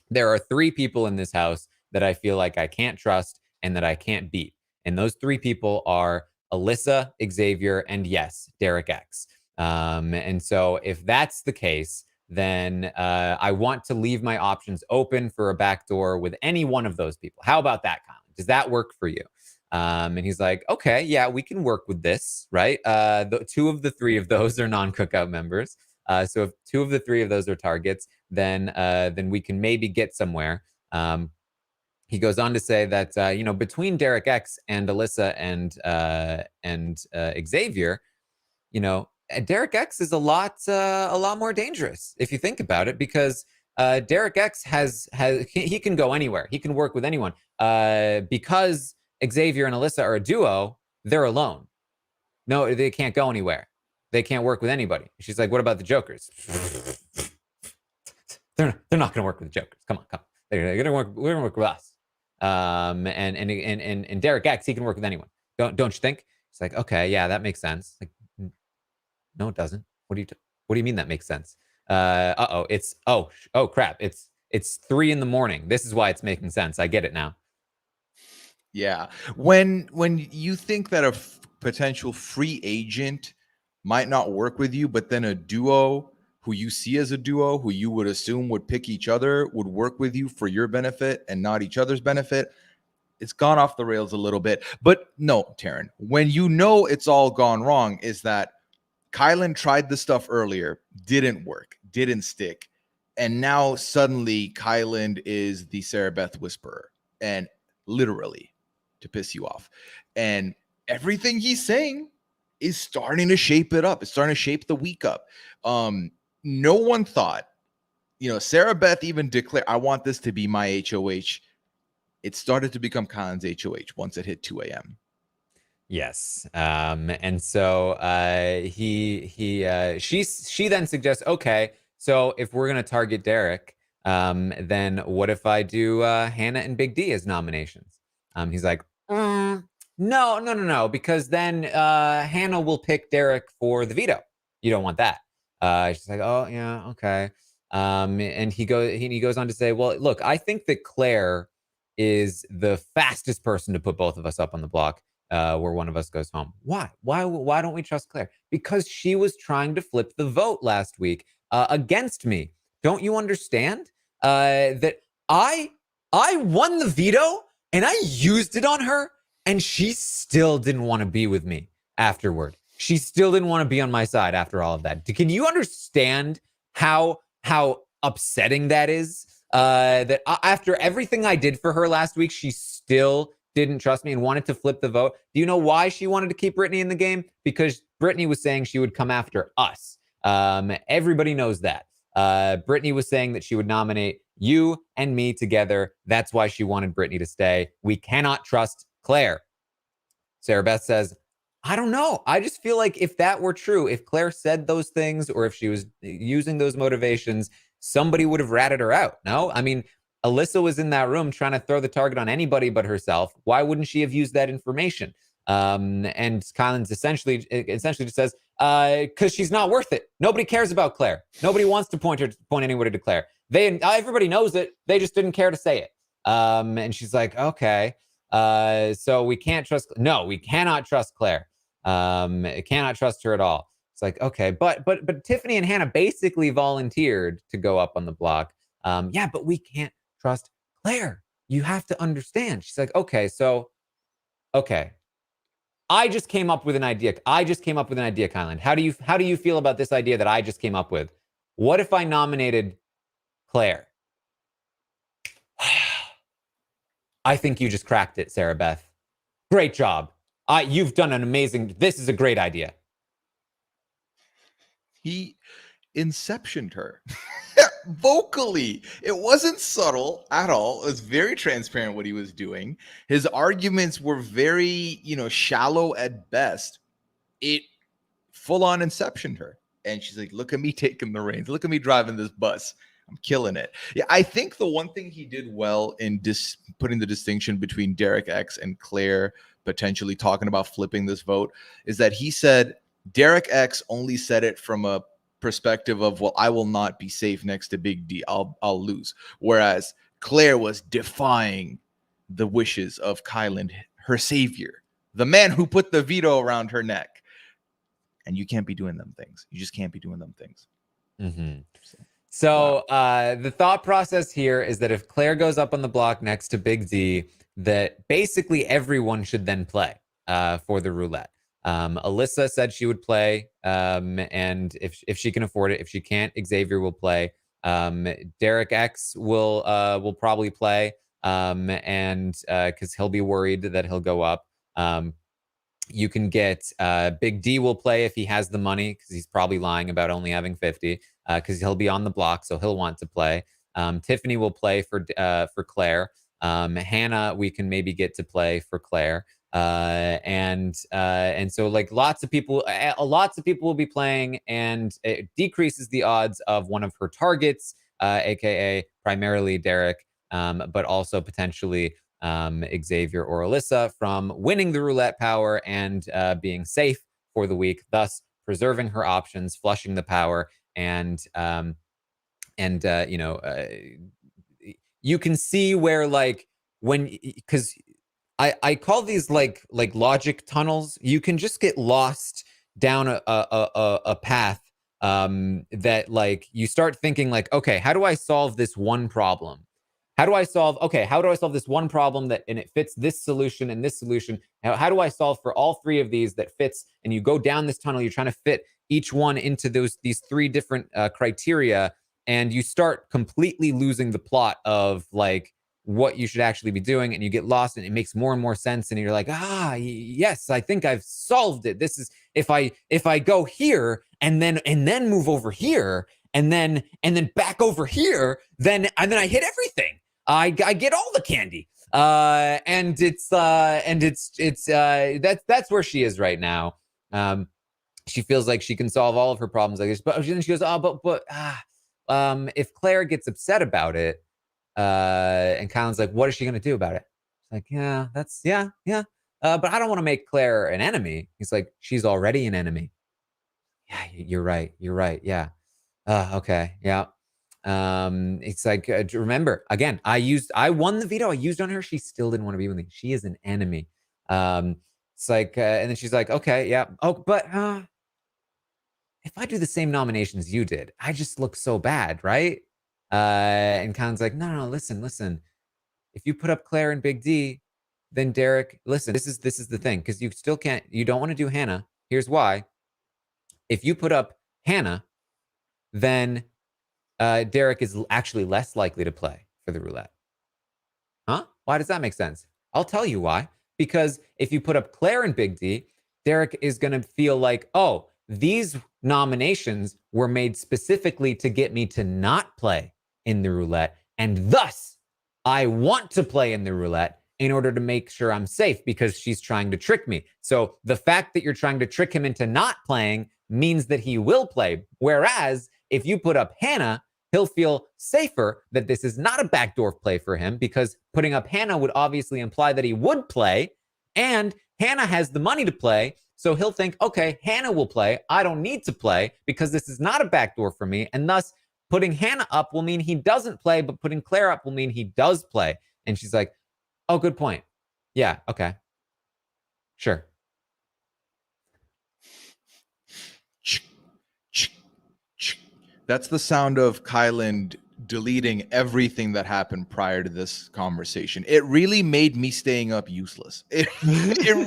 there are 3 people in this house that I feel like I can't trust and that I can't beat. And those 3 people are Alyssa, Xavier, and yes, Derek X. And so if that's the case, then I want to leave my options open for a backdoor with any one of those people. How about that, Colin? Does that work for you? And he's like, okay, yeah, we can work with this, right? 2 of the 3 of those are non-cookout members. So if 2 of the 3 of those are targets, then we can maybe get somewhere. He goes on to say that between Derek X and Alyssa and Xavier, Derek X is a lot more dangerous if you think about it, because Derek X he can go anywhere. He can work with anyone. Because Xavier and Alyssa are a duo, they're alone. No, they can't go anywhere. They can't work with anybody. She's like, what about the Jokers? They're not going to work with the Jokers. Come on. They're going to work. We're going to work with us. And Derek X, he can work with anyone. Don't you think? It's like, okay, yeah, that makes sense. Like, no, it doesn't. What do you mean that makes sense? It's crap. It's 3 a.m. This is why it's making sense. I get it now. Yeah. When you think that a potential free agent might not work with you, but then a duo who you see as a duo, who you would assume would pick each other, would work with you for your benefit and not each other's benefit, it's gone off the rails a little bit. But no, Taran, when you know it's all gone wrong is that Kyland tried the stuff earlier, didn't work, didn't stick. And now suddenly Kyland is the Sarah Beth whisperer, and literally to piss you off. And everything he's saying is starting to shape it up. It's starting to shape the week up. No one thought, Sarah Beth even declared, I want this to be my HOH. It started to become Kyland's HOH once it hit 2 a.m. Yes. And so she then suggests, okay, so if we're going to target Derek, then what if I do Hannah and Big D as nominations? He's like, no, because then Hannah will pick Derek for the veto. You don't want that. She's like, oh yeah, okay. And he goes on to say, well, look, I think that Claire is the fastest person to put both of us up on the block where one of us goes home. Why don't we trust Claire? Because she was trying to flip the vote last week against me. Don't you understand that I won the veto and I used it on her, and she still didn't want to be with me afterward. She still didn't want to be on my side after all of that. Can you understand how upsetting that is. That after everything I did for her last week, she still didn't trust me and wanted to flip the vote. Do you know why she wanted to keep Brittany in the game? Because Brittany was saying she would come after us. Everybody knows that. Brittany was saying that she would nominate you and me together. That's why she wanted Brittany to stay. We cannot trust Claire. Sarah Beth says, I don't know. I just feel like if that were true, if Claire said those things or if she was using those motivations, somebody would have ratted her out. No? I mean, Alyssa was in that room trying to throw the target on anybody but herself. Why wouldn't she have used that information? And Kylan's essentially just says, because she's not worth it. Nobody cares about Claire. Nobody wants to point anybody to Claire. Everybody knows it. They just didn't care to say it. And she's like, okay. So we can't trust. No, we cannot trust Claire. Cannot trust her at all. It's like, okay, but Tiffany and Hannah basically volunteered to go up on the block. Yeah, but we can't trust Claire. You have to understand. She's like, okay, so, okay. I just came up with an idea. Kylan. How do you feel about this idea that I just came up with? What if I nominated Claire? I think you just cracked it, Sarah Beth. Great job. You've done an amazing. This is a great idea. He inceptioned her vocally. It wasn't subtle at all. It was very transparent what he was doing. His arguments were very, shallow at best. It full on inceptioned her. And she's like, look at me taking the reins. Look at me driving this bus. I'm killing it. Yeah, I think the one thing he did well in putting the distinction between Derek X and Claire potentially talking about flipping this vote is that he said Derek X only said it from a perspective of, well, I will not be safe next to Big D. I'll lose. Whereas Claire was defying the wishes of Kylan, her savior, the man who put the veto around her neck. And you can't be doing them things. You just can't be doing them things. Mm-hmm. So wow. The thought process here is that if Claire goes up on the block next to Big D, that basically everyone should then play for the roulette. Alyssa said she would play, and if she can afford it, if she can't, Xavier will play. Derek X will probably play, and because he'll be worried that he'll go up. You can get Big D will play if he has the money because he's probably lying about only having 50 because he'll be on the block, so he'll want to play. Tiffany will play for Claire. Hannah, we can maybe get to play for Claire. And so like lots of people will be playing, and it decreases the odds of one of her targets, aka primarily Derek, but also potentially Xavier or Alyssa from winning the roulette power and being safe for the week, thus preserving her options, flushing the power, and you can see where like because I call these like logic tunnels. You can just get lost down a path that like you start thinking like, okay, how do I solve this one problem? How do I solve this one problem and it fits this solution and this solution? How do I solve for all three of these that fits? And you go down this tunnel, you're trying to fit each one into these three different criteria, and you start completely losing the plot of like what you should actually be doing, and you get lost, and it makes more and more sense, and you're like, yes, I think I've solved it. This is if I go here and then move over here and then back over here, then I hit everything. I get all the candy. And that's where she is right now. She feels like she can solve all of her problems like this, but then she goes, if Claire gets upset about it, and Kylan's like, what is she gonna do about it? She's like, yeah, but I don't want to make Claire an enemy. He's like, she's already an enemy. Yeah, you're right. Yeah. Okay. Yeah. It's like, remember again, I won the veto. I used on her. She still didn't want to be with me. She is an enemy. It's like, and then she's like, okay, yeah. Oh, but if I do the same nominations you did, I just look so bad, right? And Kylan's like, no, listen. If you put up Claire and Big D, then Derek, listen, this is the thing, because you don't want to do Hannah. Here's why. If you put up Hannah, then Derek is actually less likely to play for the roulette. Huh? Why does that make sense? I'll tell you why. Because if you put up Claire and Big D, Derek is going to feel like, oh, these nominations were made specifically to get me to not play in the roulette. And thus, I want to play in the roulette in order to make sure I'm safe because she's trying to trick me. So the fact that you're trying to trick him into not playing means that he will play. Whereas if you put up Hannah, he'll feel safer that this is not a backdoor play for him because putting up Hannah would obviously imply that he would play. And Hannah has the money to play. So he'll think, okay, Hannah will play. I don't need to play because this is not a backdoor for me. And thus, putting Hannah up will mean he doesn't play, but putting Claire up will mean he does play. And she's like, oh, good point. Yeah, okay. Sure. That's the sound of Kyland deleting everything that happened prior to this conversation. It really made me staying up useless. It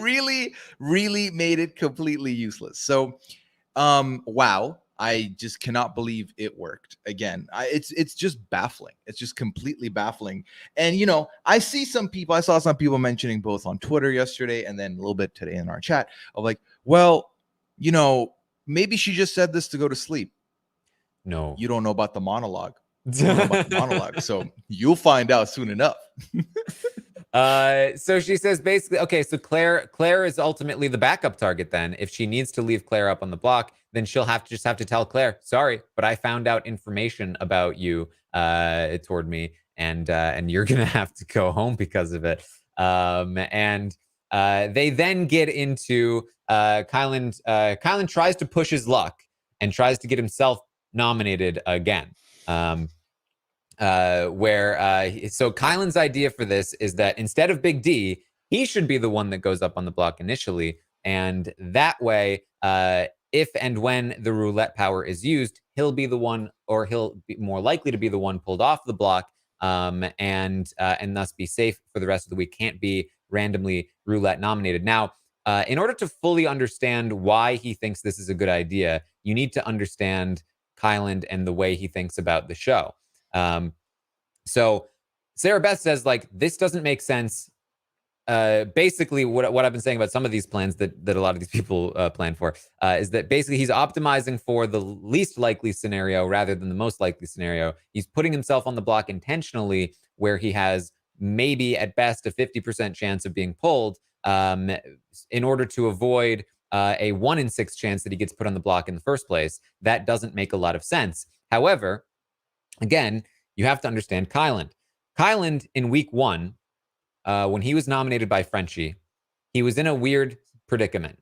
really, really made it completely useless. So, wow. I just cannot believe it worked again. It's just baffling. It's just completely baffling. And, you know, I saw some people mentioning both on Twitter yesterday and then a little bit today in our chat of like, well, you know, maybe she just said this to go to sleep. No. You don't know about the monologue. So you'll find out soon enough. So she says basically, okay, so Claire is ultimately the backup target then. If she needs to leave Claire up on the block, then she'll have to tell Claire, sorry, but I found out information about you toward me, and you're gonna have to go home because of it. And they then get into Kyland. Kyland tries to push his luck and tries to get himself nominated again. So Kyland's idea for this is that instead of Big D, he should be the one that goes up on the block initially. And that way, if and when the roulette power is used, he'll be the one, or he'll be more likely to be the one pulled off the block, and thus be safe for the rest of the week. Can't be randomly roulette nominated. Now, in order to fully understand why he thinks this is a good idea, you need to understand Kyland and the way he thinks about the show. So Sarah Beth says, like, this doesn't make sense. Basically, what I've been saying about some of these plans that a lot of these people plan for is that basically he's optimizing for the least likely scenario rather than the most likely scenario. He's putting himself on the block intentionally where he has maybe at best a 50% chance of being pulled in order to avoid a 1 in 6 chance that he gets put on the block in the first place. That doesn't make a lot of sense. However, again, you have to understand Kyland. Kyland in week 1, when he was nominated by Frenchie, he was in a weird predicament.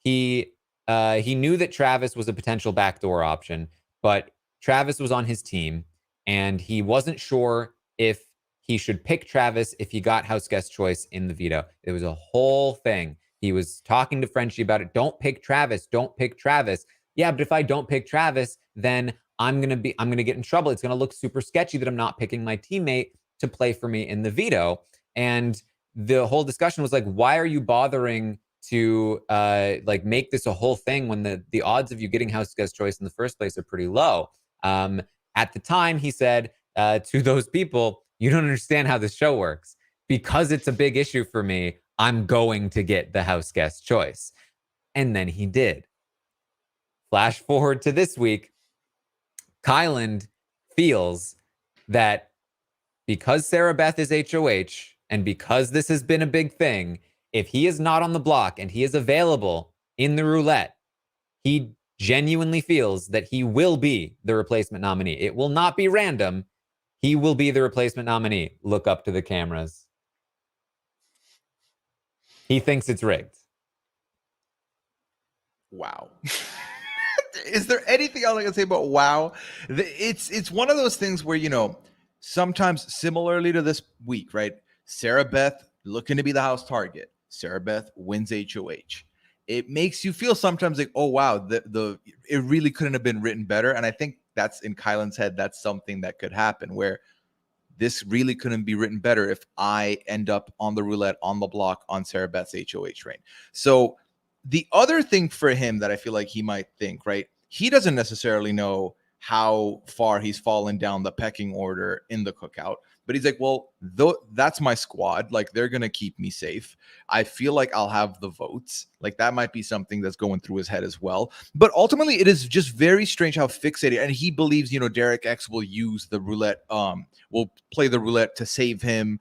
He knew that Travis was a potential backdoor option, but Travis was on his team, and he wasn't sure if he should pick Travis if he got house guest choice in the veto. It was a whole thing. He was talking to Frenchie about it. Don't pick Travis. Don't pick Travis. Yeah, but if I don't pick Travis, then I'm gonna get in trouble. It's gonna look super sketchy that I'm not picking my teammate to play for me in the veto. And the whole discussion was like, why are you bothering to make this a whole thing when the odds of you getting house guest choice in the first place are pretty low? At the time, he said to those people, you don't understand how this show works. Because it's a big issue for me, I'm going to get the house guest choice. And then he did. Flash forward to this week, Kyland feels that because Sarah Beth is HOH and because this has been a big thing, if he is not on the block and he is available in the roulette, he genuinely feels that he will be the replacement nominee. It will not be random. He will be the replacement nominee. Look up to the cameras. He thinks it's rigged. Wow. Is there anything else I can say about wow? It's one of those things where, you know, sometimes similarly to this week, right? Sarah Beth looking to be the house target. Sarah Beth wins HOH. It makes you feel sometimes like, oh, wow, it really couldn't have been written better. And I think that's in Kyland's head. That's something that could happen where this really couldn't be written better if I end up on the roulette, on the block, on Sarah Beth's HOH reign. So the other thing for him that I feel like he might think, right? He doesn't necessarily know how far he's fallen down the pecking order in the cookout. But he's like, well, that's my squad. Like, they're going to keep me safe. I feel like I'll have the votes. Like, that might be something that's going through his head as well. But ultimately, it is just very strange how fixated. And he believes, Derek X will use the roulette, will play the roulette to save him.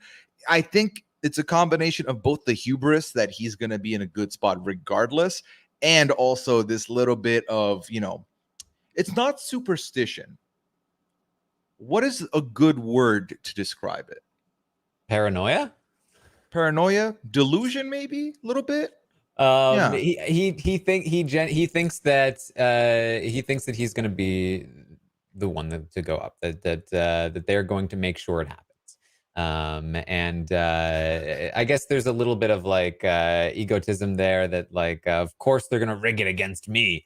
I think it's a combination of both the hubris that he's going to be in a good spot regardless, and also this little bit of, it's not superstition. What is a good word to describe it? Paranoia? Delusion, maybe a little bit. He thinks that he's going to be the one to go up. That they're going to make sure it happens. And I guess there's a little bit of like egotism there. That like, of course they're going to rig it against me.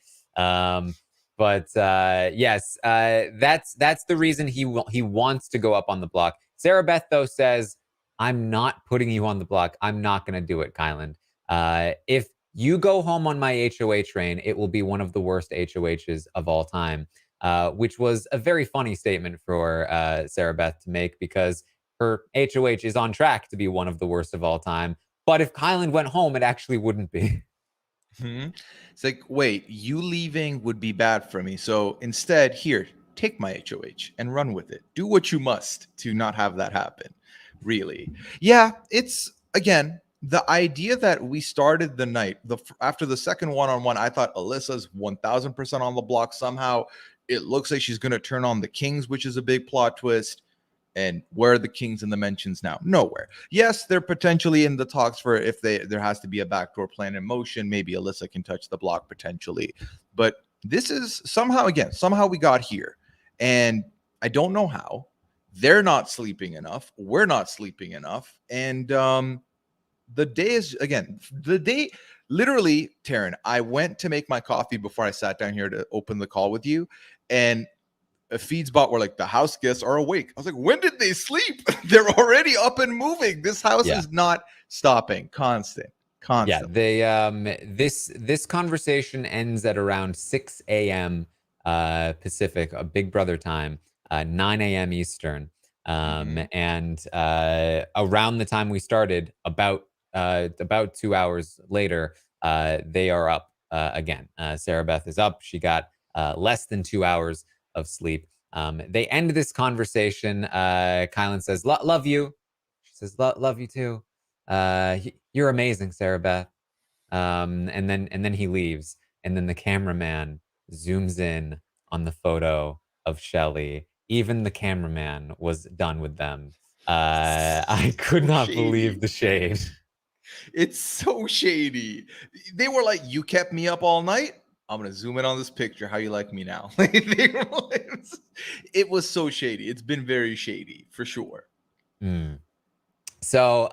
But yes, that's the reason he wants to go up on the block. Sarah Beth, though, says, I'm not putting you on the block. I'm not going to do it, Kyland. If you go home on my HOH train, it will be one of the worst HOHs of all time, which was a very funny statement for Sarah Beth to make, because her HOH is on track to be one of the worst of all time. But if Kyland went home, it actually wouldn't be. It's like, wait, you leaving would be bad for me. So instead, here, take my HOH and run with it. Do what you must to not have that happen. Really. Yeah, it's, again, the idea that we started the night, after the second one-on-one, I thought Alyssa's 1,000% on the block. Somehow it looks like she's going to turn on the Kings, which is a big plot twist. And where are the Kings in the mentions now? Nowhere. Yes, they're potentially in the talks for if there has to be a backdoor plan in motion. Maybe Alyssa can touch the block potentially. But this is somehow we got here. And I don't know how. They're not sleeping enough. We're not sleeping enough. And the day, literally, Taran, I went to make my coffee before I sat down here to open the call with you. And a feeds bot were like, the house guests are awake. I was like, when did they sleep? They're already up and moving. This house is not stopping. Constant. Yeah, they this conversation ends at around 6 a.m. Pacific, Big Brother time, 9 a.m. Eastern. And around the time we started, about 2 hours later, they are up again. Sarah Beth is up. She got less than 2 hours of sleep. They end this conversation. Kyland says, love you. She says, love you too. You're amazing, Sarah Beth. And then he leaves. And then the cameraman zooms in on the photo of Shelly. Even the cameraman was done with them. I could not believe the shade. It's so shady. They were like, you kept me up all night. I'm going to zoom in on this picture. How you like me now? It was so shady. It's been very shady for sure. So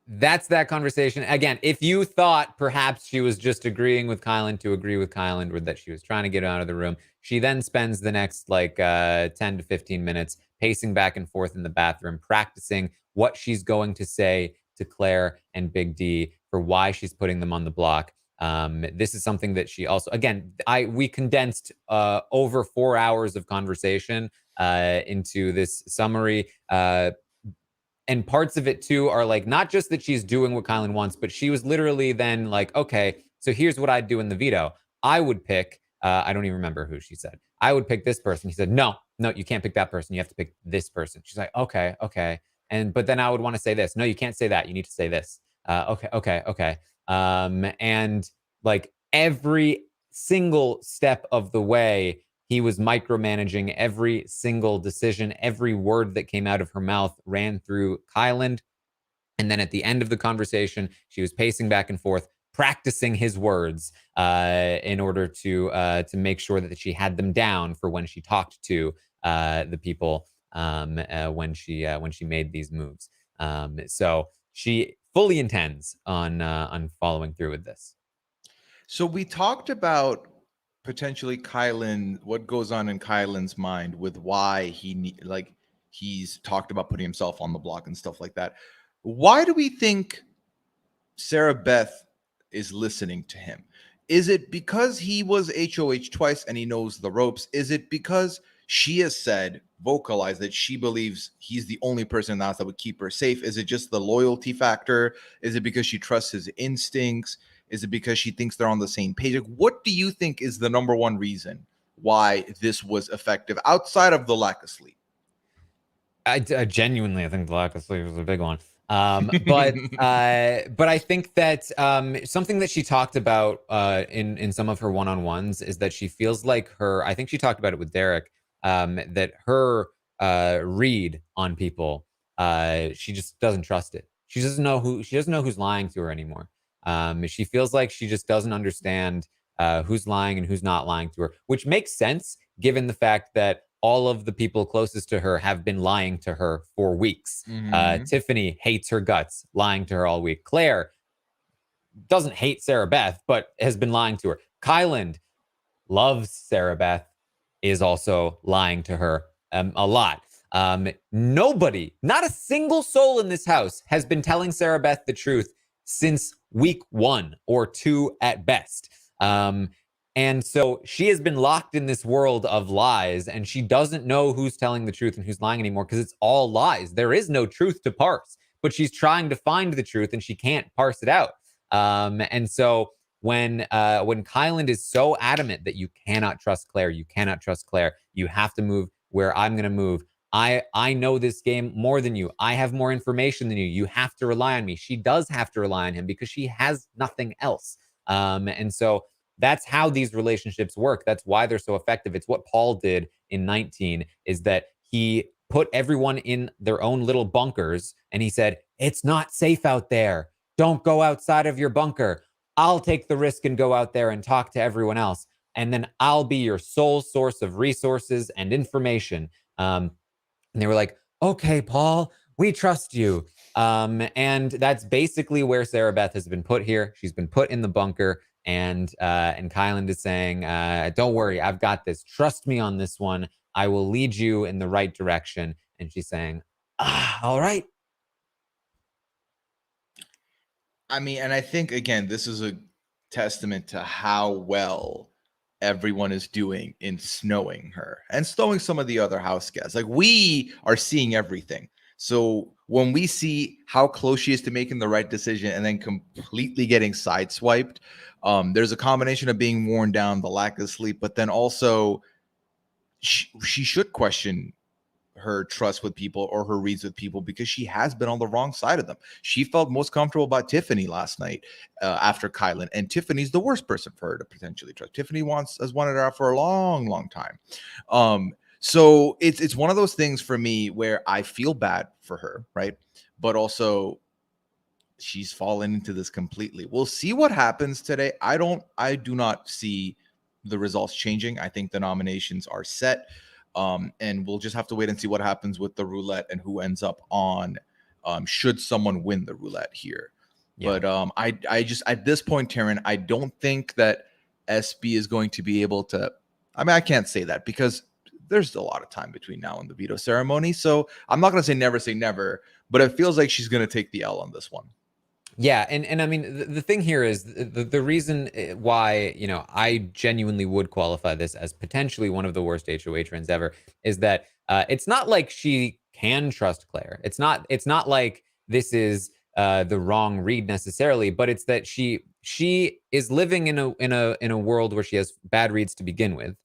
that's that conversation. Again, if you thought perhaps she was just agreeing with Kyland to agree with Kyland, or that she was trying to get out of the room, she then spends the next 10 to 15 minutes pacing back and forth in the bathroom, practicing what she's going to say to Claire and Big D for why she's putting them on the block. This is something that she also, again, we condensed over 4 hours of conversation into this summary. And parts of it too are like, not just that she's doing what Kyland wants, but she was literally then like, okay, so here's what I'd do in the veto. I would pick, I don't even remember who she said. I would pick this person. He said, no, you can't pick that person. You have to pick this person. She's like, okay. But then I would want to say this. No, you can't say that. You need to say this. Okay. And like every single step of the way, he was micromanaging every single decision. Every word that came out of her mouth ran through Kyland. And then at the end of the conversation, she was pacing back and forth, practicing his words in order to make sure that she had them down for when she talked to the people when she made these moves. So she fully intends on following through with this. So we talked about potentially Kyland, what goes on in Kyland's mind with why he's talked about putting himself on the block and stuff like that. Why do we think Sarah Beth is listening to him? Is it because he was HOH twice and he knows the ropes? Is it because she has said, vocalized that she believes he's the only person in the house that would keep her safe? Is it just the loyalty factor? Is it because she trusts his instincts? Is it because she thinks they're on the same page? Like, what do you think is the number one reason why this was effective outside of the lack of sleep? I genuinely, I think the lack of sleep was a big one. But I think that something that she talked about in some of her one-on-ones is that she feels like I think she talked about it with Derek, that her read on people, she just doesn't trust it. She doesn't know who's lying to her anymore. She feels like she just doesn't understand who's lying and who's not lying to her, which makes sense given the fact that all of the people closest to her have been lying to her for weeks. Tiffany hates her guts, lying to her all week. Claire doesn't hate Sarah Beth, but has been lying to her. Kyland loves Sarah Beth, is also lying to her a lot. Nobody, not a single soul in this house has been telling Sarah Beth the truth since week 1 or 2 at best. And so she has been locked in this world of lies, and she doesn't know who's telling the truth and who's lying anymore because it's all lies. There is no truth to parse, but she's trying to find the truth and she can't parse it out. And so when Kyland is so adamant that you cannot trust Claire, you have to move where I'm going to move. I know this game more than you. I have more information than you. You have to rely on me. She does have to rely on him because she has nothing else. And so that's how these relationships work. That's why they're so effective. It's what Paul did in 19, is that he put everyone in their own little bunkers and he said, it's not safe out there. Don't go outside of your bunker. I'll take the risk and go out there and talk to everyone else. And then I'll be your sole source of resources and information. And they were like, okay, Paul, we trust you. And that's basically where Sarah Beth has been put here. She's been put in the bunker. And Kyland is saying, don't worry, I've got this. Trust me on this one. I will lead you in the right direction. And she's saying, all right. I mean, and I think, again, this is a testament to how well everyone is doing in snowing her and snowing some of the other house guests. Like, we are seeing everything. So when we see how close she is to making the right decision and then completely getting sideswiped, there's a combination of being worn down, the lack of sleep, but then also she should question her trust with people or her reads with people because she has been on the wrong side of them. She felt most comfortable about Tiffany last night after Kyland, and Tiffany's the worst person for her to potentially trust. Tiffany has wanted her out for a long, long time. So it's one of those things for me where I feel bad for her, right? But also she's fallen into this completely. We'll see what happens today. I do not see the results changing. I think the nominations are set. And we'll just have to wait and see what happens with the roulette and who ends up on, should someone win the roulette here. Yeah. But I just, at this point, Taran, I don't think that SB is going to be able to, I mean, I can't say that because there's a lot of time between now and the veto ceremony. So I'm not going to say never, but it feels like she's going to take the L on this one. Yeah, and I mean, the thing here is the reason why, you know, I genuinely would qualify this as potentially one of the worst HOH runs ever is that it's not like she can trust Claire. It's not like this is the wrong read necessarily, but it's that she is living in a world where she has bad reads to begin with.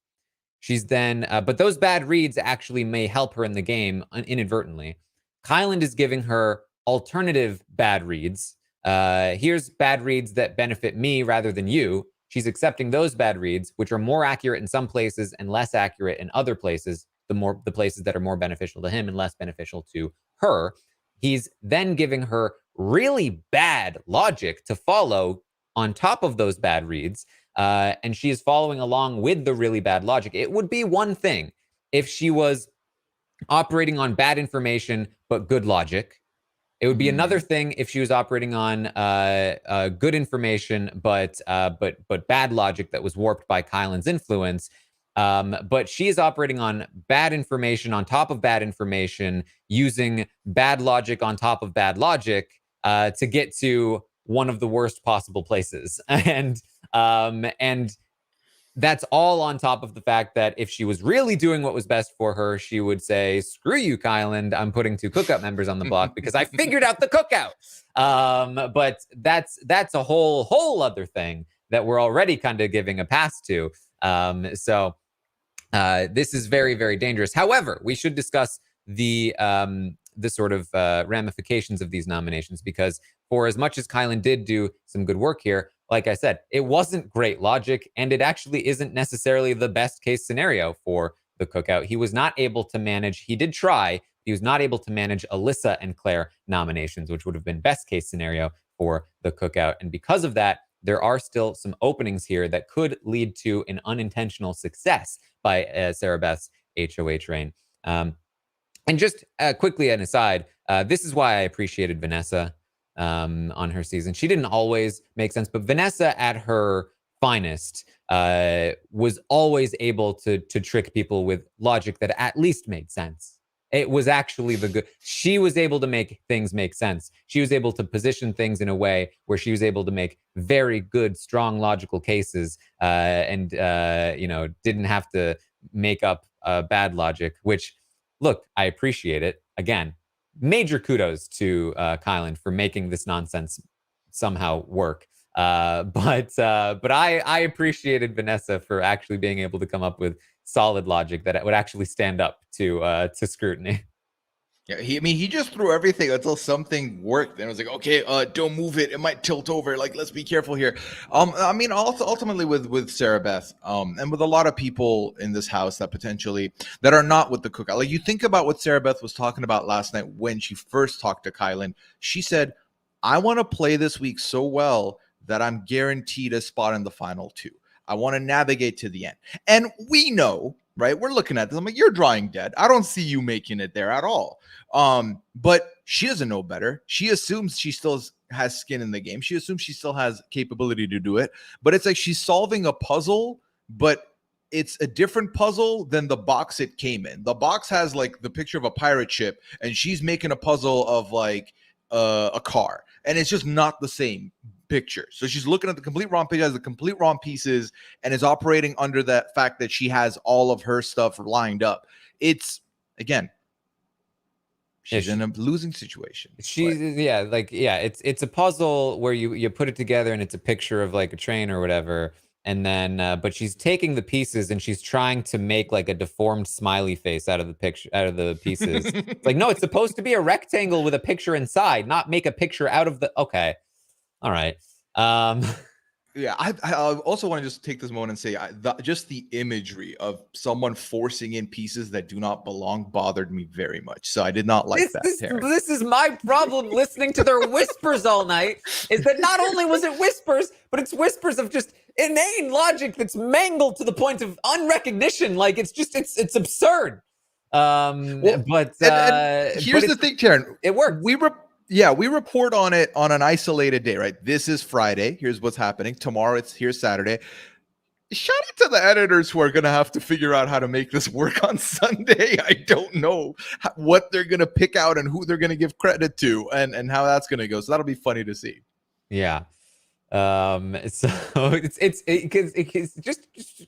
She's then, but those bad reads actually may help her in the game inadvertently. Kyland is giving her alternative bad reads. Here's bad reads that benefit me rather than you. She's accepting those bad reads, which are more accurate in some places and less accurate in other places, the places that are more beneficial to him and less beneficial to her. He's then giving her really bad logic to follow on top of those bad reads. And she is following along with the really bad logic. It would be one thing if she was operating on bad information, but good logic. It would be another thing if she was operating on good information, but bad logic that was warped by Kyland's influence. But she is operating on bad information on top of bad information, using bad logic on top of bad logic to get to one of the worst possible places. And And that's all on top of the fact that if she was really doing what was best for her, she would say, screw you, Kyland, I'm putting 2 cookout members on the block because I figured out the cookout. But that's a whole other thing that we're already kind of giving a pass to. So this is very, very dangerous. However, we should discuss the sort of ramifications of these nominations, because for as much as Kylan did do some good work here, like I said, it wasn't great logic, and it actually isn't necessarily the best case scenario for the cookout. He was not able to manage, he did try, he was not able to manage Alyssa and Claire nominations, which would have been best case scenario for the cookout. And because of that, there are still some openings here that could lead to an unintentional success by Sarah Beth's HOH reign. And just quickly an aside, this is why I appreciated Vanessa on her season. She didn't always make sense, but Vanessa at her finest was always able to trick people with logic that at least made sense. It was actually the good. She was able to make things make sense. She was able to position things in a way where she was able to make very good, strong, logical cases, and didn't have to make up bad logic. Which, look, I appreciate it. Again, major kudos to Kylan for making this nonsense somehow work. But I appreciated Vanessa for actually being able to come up with solid logic that would actually stand up to scrutiny. Yeah, he just threw everything until something worked, and it was like, okay, don't move it; it might tilt over. Like, let's be careful here. Also, ultimately with Sarah Beth, and with a lot of people in this house that are not with the cookout. Like, you think about what Sarah Beth was talking about last night when she first talked to Kylan. She said, "I want to play this week so well that I'm guaranteed a spot in the final 2. I want to navigate to the end." And we know, right? We're looking at this. I'm like, you're drawing dead. I don't see you making it there at all. But she doesn't know better. She assumes she still has skin in the game. She assumes she still has capability to do it. But it's like she's solving a puzzle, but it's a different puzzle than the box it came in. The box has like the picture of a pirate ship, and she's making a puzzle of like a car, and it's just not the same picture. So she's looking at the complete wrong page, has the complete wrong pieces, and is operating under that fact that she has all of her stuff lined up. It's, again, she's in a losing situation. It's a puzzle where you put it together and it's a picture of like a train or whatever, and then but she's taking the pieces and she's trying to make like a deformed smiley face out of the pieces. It's like, no, it's supposed to be a rectangle with a picture inside, not make a picture out of the. Okay, all right. Yeah, I also want to just take this moment and say just the imagery of someone forcing in pieces that do not belong bothered me very much. So I did not like that. This is my problem listening to their whispers all night, is that not only was it whispers, but it's whispers of just inane logic that's mangled to the point of unrecognition. Like, it's absurd. Here's the thing, Taran. It worked. We report on it on an isolated day, right? This is Friday. Here's what's happening. Tomorrow, here's Saturday. Shout out to the editors who are going to have to figure out how to make this work on Sunday. I don't know what they're going to pick out and who they're going to give credit to and how that's going to go. So that'll be funny to see. Yeah. So it's just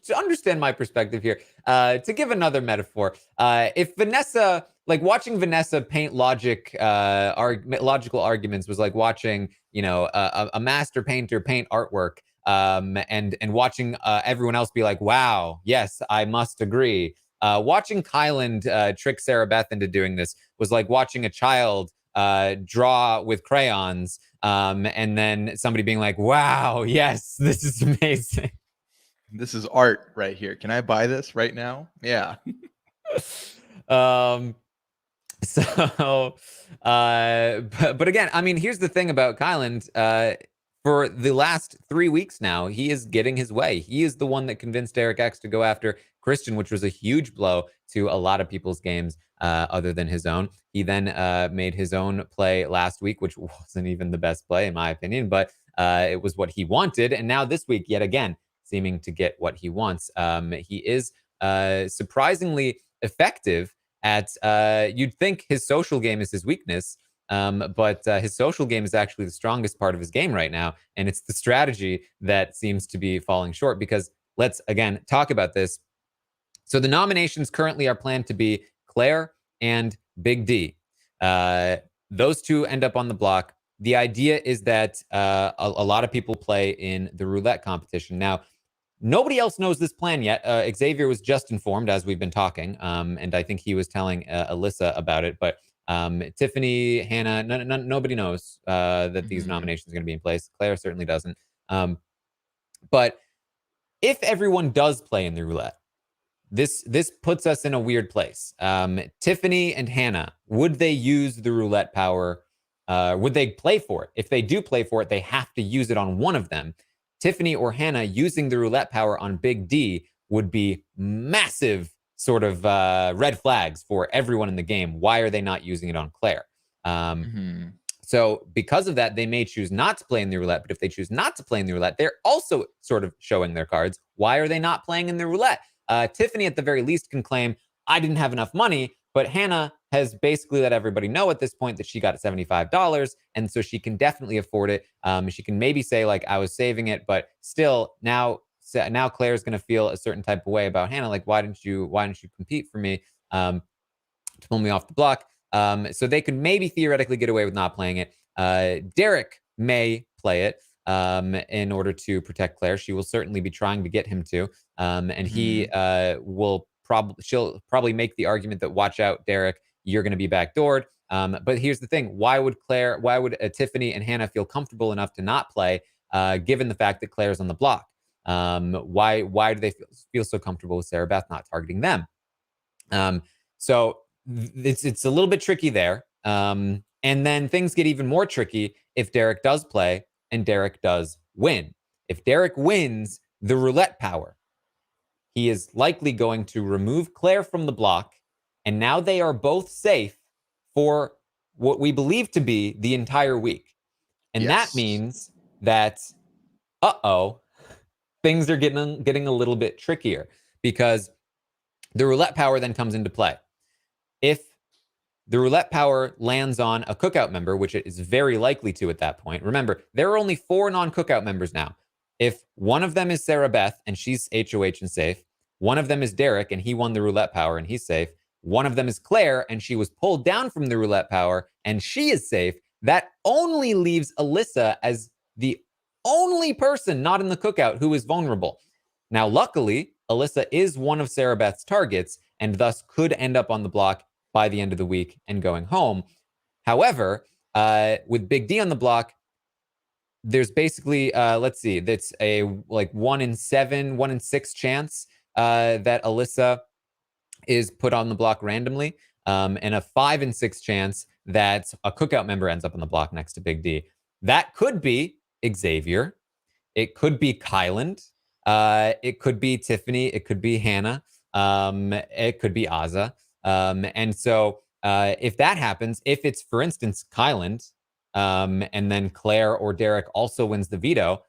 to understand my perspective here, to give another metaphor, if Vanessa, like watching Vanessa paint logical arguments was like watching, a master painter paint artwork, and watching everyone else be like, wow, yes, I must agree. Watching Kyland trick Sarah Beth into doing this was like watching a child draw with crayons, and then somebody being like, wow, yes, this is amazing. This is art right here. Can I buy this right now? Yeah. But again, I mean, here's the thing about Kyland. For the last 3 weeks now, he is getting his way. He is the one that convinced Eric X to go after Christian, which was a huge blow to a lot of people's games other than his own. He then made his own play last week, which wasn't even the best play, in my opinion, but it was what he wanted. And now this week, yet again, seeming to get what he wants. He is surprisingly effective at, you'd think his social game is his weakness, But his social game is actually the strongest part of his game right now. And it's the strategy that seems to be falling short, because let's, again, talk about this. So the nominations currently are planned to be Claire and Big D. Those two end up on the block. The idea is that a lot of people play in the roulette competition. Now, nobody else knows this plan yet. Xavier was just informed as we've been talking, and I think he was telling Alyssa about it. But Tiffany, Hannah, nobody knows that these nominations are going to be in place. Claire certainly doesn't. But if everyone does play in the roulette, this puts us in a weird place. Tiffany and Hannah, would they use the roulette power? Would they play for it? If they do play for it, they have to use it on one of them. Tiffany or Hannah using the roulette power on Big D would be massive sort of red flags for everyone in the game. Why are they not using it on Claire? So because of that, they may choose not to play in the roulette. But if they choose not to play in the roulette, they're also sort of showing their cards. Why are they not playing in the roulette? Tiffany, at the very least, can claim, I didn't have enough money. But Hannah has basically let everybody know at this point that she got $75. And so she can definitely afford it. She can maybe say, like, I was saving it. But still, now Claire's going to feel a certain type of way about Hannah. Like, why didn't you compete for me to pull me off the block? So they could maybe theoretically get away with not playing it. Derek may play it in order to protect Claire. She will certainly be trying to get him to. And he she'll probably make the argument that, watch out, Derek, you're going to be backdoored. But here's the thing. Why would Tiffany and Hannah feel comfortable enough to not play, given the fact that Claire's on the block? Why do they feel so comfortable with Sarah Beth not targeting them? So it's a little bit tricky there. And then things get even more tricky if Derek does play and Derek does win. If Derek wins the roulette power, he is likely going to remove Claire from the block, and now they are both safe for what we believe to be the entire week. And that means that, things are getting a little bit trickier, because the roulette power then comes into play. If the roulette power lands on a cookout member, which it is very likely to at that point. Remember, there are only 4 non-cookout members now. If one of them is Sarah Beth and she's HOH and safe, one of them is Derek and he won the roulette power and he's safe, one of them is Claire and she was pulled down from the roulette power and she is safe, that only leaves Alyssa as the only person not in the cookout who is vulnerable. Now, luckily, Alyssa is one of Sarah Beth's targets and thus could end up on the block by the end of the week and going home. However, with Big D on the block, there's basically, that's a 1 in 7, 1 in 6 chance that Alyssa is put on the block randomly, and a 5 in 6 chance that a cookout member ends up on the block next to Big D. That could be Xavier. It could be Kyland. It could be Tiffany. It could be Hannah. It could be Azza. And so if that happens, if it's, for instance, Kyland, and then Claire or Derek also wins the veto,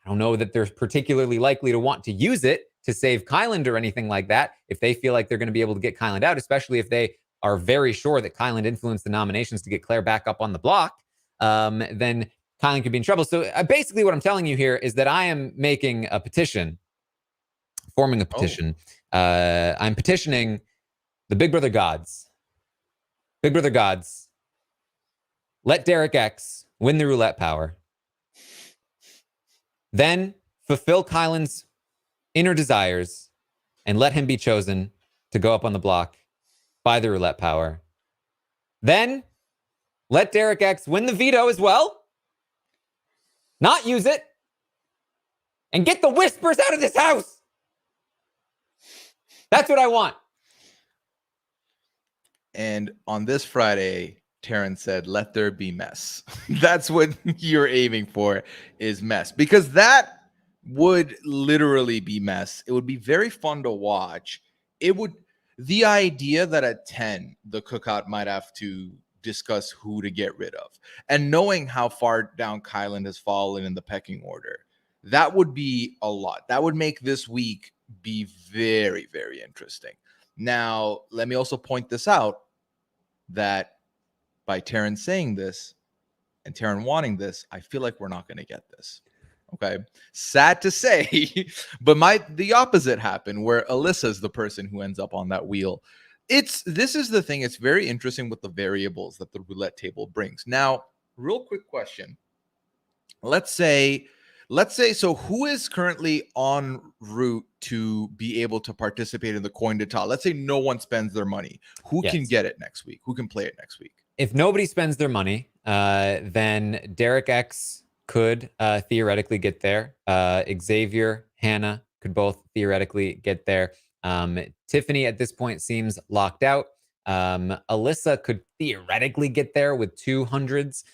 I don't know that they're particularly likely to want to use it to save Kyland or anything like that. If they feel like they're going to be able to get Kyland out, especially if they are very sure that Kyland influenced the nominations to get Claire back up on the block, then Kyland could be in trouble. So basically what I'm telling you here is that I am making a petition, forming a petition. I'm petitioning the Big Brother gods. Big Brother gods, let Derek X win the roulette power. Then fulfill Kyland's inner desires and let him be chosen to go up on the block by the roulette power. Then let Derek X win the veto as well. Not use it. And get the whispers out of this house. That's what I want. And on this Friday, Taran said, let there be mess. That's what you're aiming for, is mess. Because that would literally be mess. It would be very fun to watch. The idea that at 10, the cookout might have to discuss who to get rid of. And knowing how far down Kyland has fallen in the pecking order, that would be a lot. That would make this week be very, very interesting. Now, let me also point this out, that by Taran saying this and Taran wanting this, I feel like we're not going to get this. Okay. Sad to say, but the opposite happened where Alyssa's the person who ends up on that wheel. This is the thing. It's very interesting with the variables that the roulette table brings. Now, real quick question. Let's say, so who is currently en route to be able to participate in the coin to toss? Let's say no one spends their money. Who can get it next week? Who can play it next week? If nobody spends their money, then Derek X could theoretically get there. Xavier, Hannah could both theoretically get there. Tiffany at this point seems locked out. Alyssa could theoretically get there with 200s.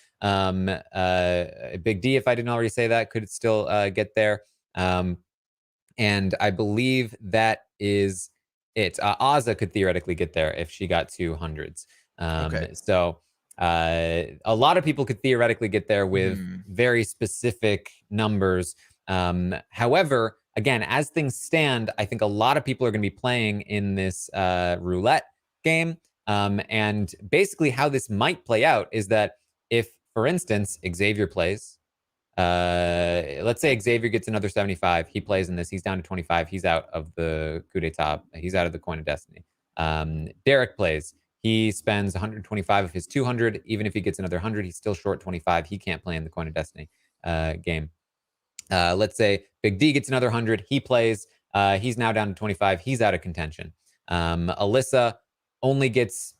Big D, if I didn't already say that, could still get there. And I believe that is it. Azza could theoretically get there if she got 200s. Okay. So a lot of people could theoretically get there with very specific numbers. However, again, as things stand, I think a lot of people are going to be playing in this roulette game. And basically how this might play out is that if, for instance, Xavier plays, let's say Xavier gets another 75. He plays in this. He's down to 25. He's out of the coup d'etat. He's out of the coin of destiny. Derek plays. He spends 125 of his 200. Even if he gets another 100, he's still short 25. He can't play in the coin of destiny game. Let's say Big D gets another 100. He plays. He's now down to 25. He's out of contention. Alyssa only gets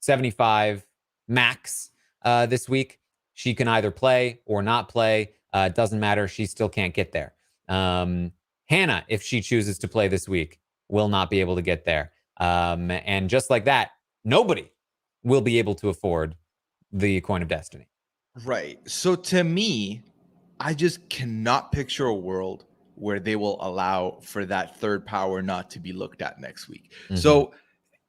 75 max this week. She can either play or not play. It doesn't matter. She still can't get there. Hannah, if she chooses to play this week, will not be able to get there. And just like that, nobody will be able to afford the coin of destiny. Right. So to me, I just cannot picture a world where they will allow for that third power not to be looked at next week. So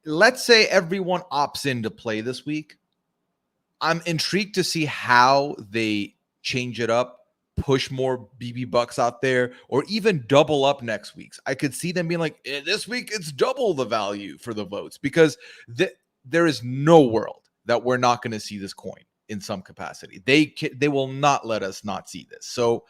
let's say everyone opts in to play this week. I'm intrigued to see how they change it up, push more BB bucks out there, or even double up next week's. I could see them being like, this week it's double the value for the votes, because there is no world that we're not going to see this coin in some capacity. They will not let us not see this. So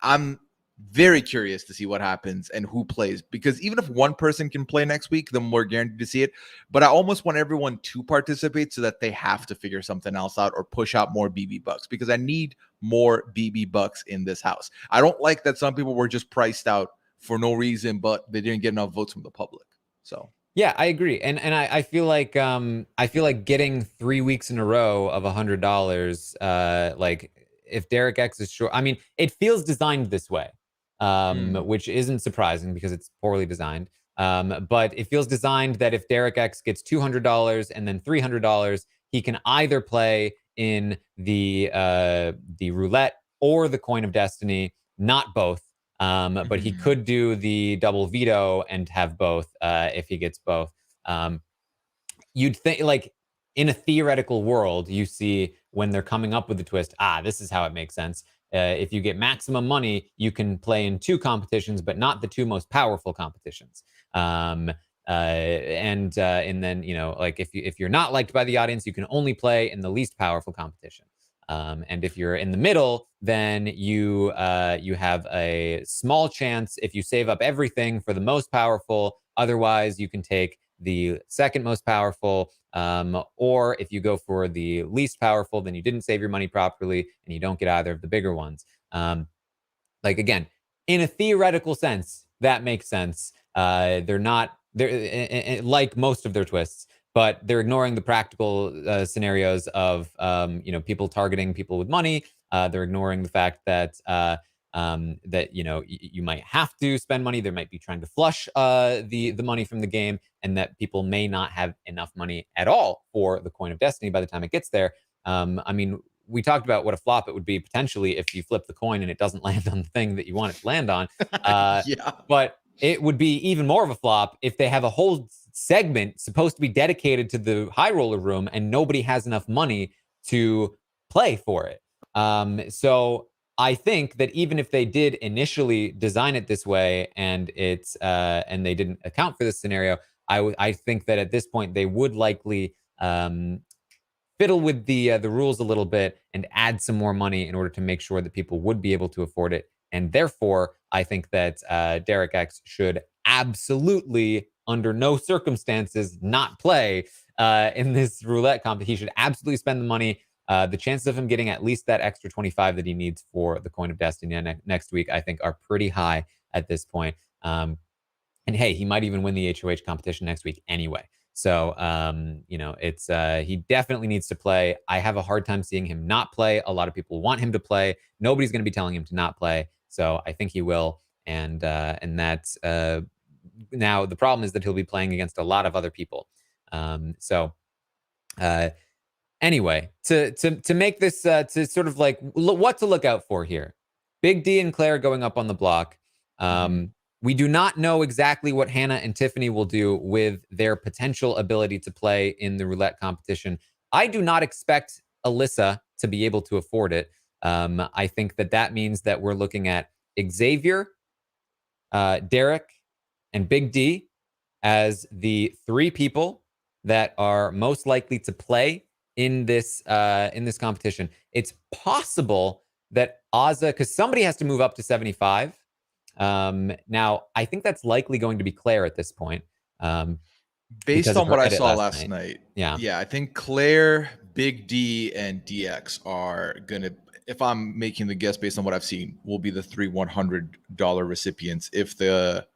I'm very curious to see what happens and who plays, because even if one person can play next week, then we're guaranteed to see it. But I almost want everyone to participate so that they have to figure something else out or push out more BB bucks, because I need more BB bucks in this house. I don't like that some people were just priced out for no reason, but they didn't get enough votes from the public. So yeah, I agree, and I feel like getting 3 weeks in a row of $100, like if Derek X is short, I mean, it feels designed this way. Which isn't surprising because it's poorly designed. But it feels designed that if Derek X gets $200 and then $300, he can either play in the roulette or the coin of destiny, not both. But he could do the double veto and have both if he gets both. You'd think, like, in a theoretical world, you see when they're coming up with the twist, this is how it makes sense. If you get maximum money, you can play in 2 competitions, but not the 2 most powerful competitions. And then, you know, like if you're not liked by the audience, you can only play in the least powerful competition. And if you're in the middle, then you have a small chance if you save up everything for the most powerful. Otherwise, you can take the second most powerful, or if you go for the least powerful, then you didn't save your money properly and you don't get either of the bigger ones. Like, again, in a theoretical sense, that makes sense. They're like most of their twists, but they're ignoring the practical scenarios of you know, people targeting people with money. They're ignoring the fact that that, you know, you might have to spend money. They might be trying to flush the money from the game, and that people may not have enough money at all for the coin of destiny by the time it gets there. I mean, we talked about what a flop it would be potentially if you flip the coin and it doesn't land on the thing that you want it to land on. Yeah. But it would be even more of a flop if they have a whole segment supposed to be dedicated to the high roller room and nobody has enough money to play for it. So I think that even if they did initially design it this way and it's and they didn't account for this scenario, I think that at this point they would likely fiddle with the rules a little bit and add some more money in order to make sure that people would be able to afford it. And therefore, I think that Derek X should absolutely, under no circumstances, not play in this roulette competition. He should absolutely spend the money. The chances of him getting at least that extra 25 that he needs for the Coin of Destiny next week, I think, are pretty high at this point. And hey, he might even win the HOH competition next week anyway. So, it's he definitely needs to play. I have a hard time seeing him not play. A lot of people want him to play. Nobody's going to be telling him to not play. So I think he will. And that's now the problem is that he'll be playing against a lot of other people. Anyway, to make this to sort of like what to look out for here. Big D and Claire going up on the block. We do not know exactly what Hannah and Tiffany will do with their potential ability to play in the roulette competition. I do not expect Alyssa to be able to afford it. I think that means that we're looking at Xavier, Derek, and Big D as the three people that are most likely to play in this competition. It's possible that Ozza, because somebody has to move up to 75. Now, I think that's likely going to be Claire at this point. Based on what I saw last night. Yeah, I think Claire, Big D, and DX are going to, if I'm making the guess based on what I've seen, will be the three $100 recipients if the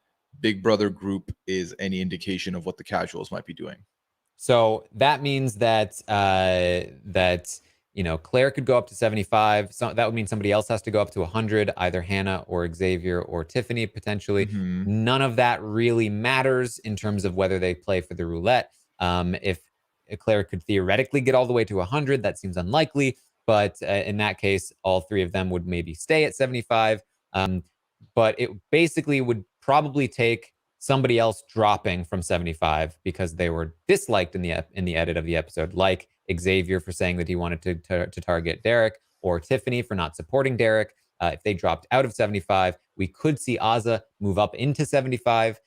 Big Brother group is any indication of what the casuals might be doing. So that means that Claire could go up to 75. So that would mean somebody else has to go up to 100, either Hannah or Xavier or Tiffany potentially. None of that really matters in terms of whether they play for the roulette. If Claire could theoretically get all the way to 100, that seems unlikely. But in that case, all three of them would maybe stay at 75. But it basically would probably take somebody else dropping from 75 because they were disliked in the edit of the episode, like Xavier for saying that he wanted to target Derek, or Tiffany for not supporting Derek. If they dropped out of 75, we could see Ozza move up into 75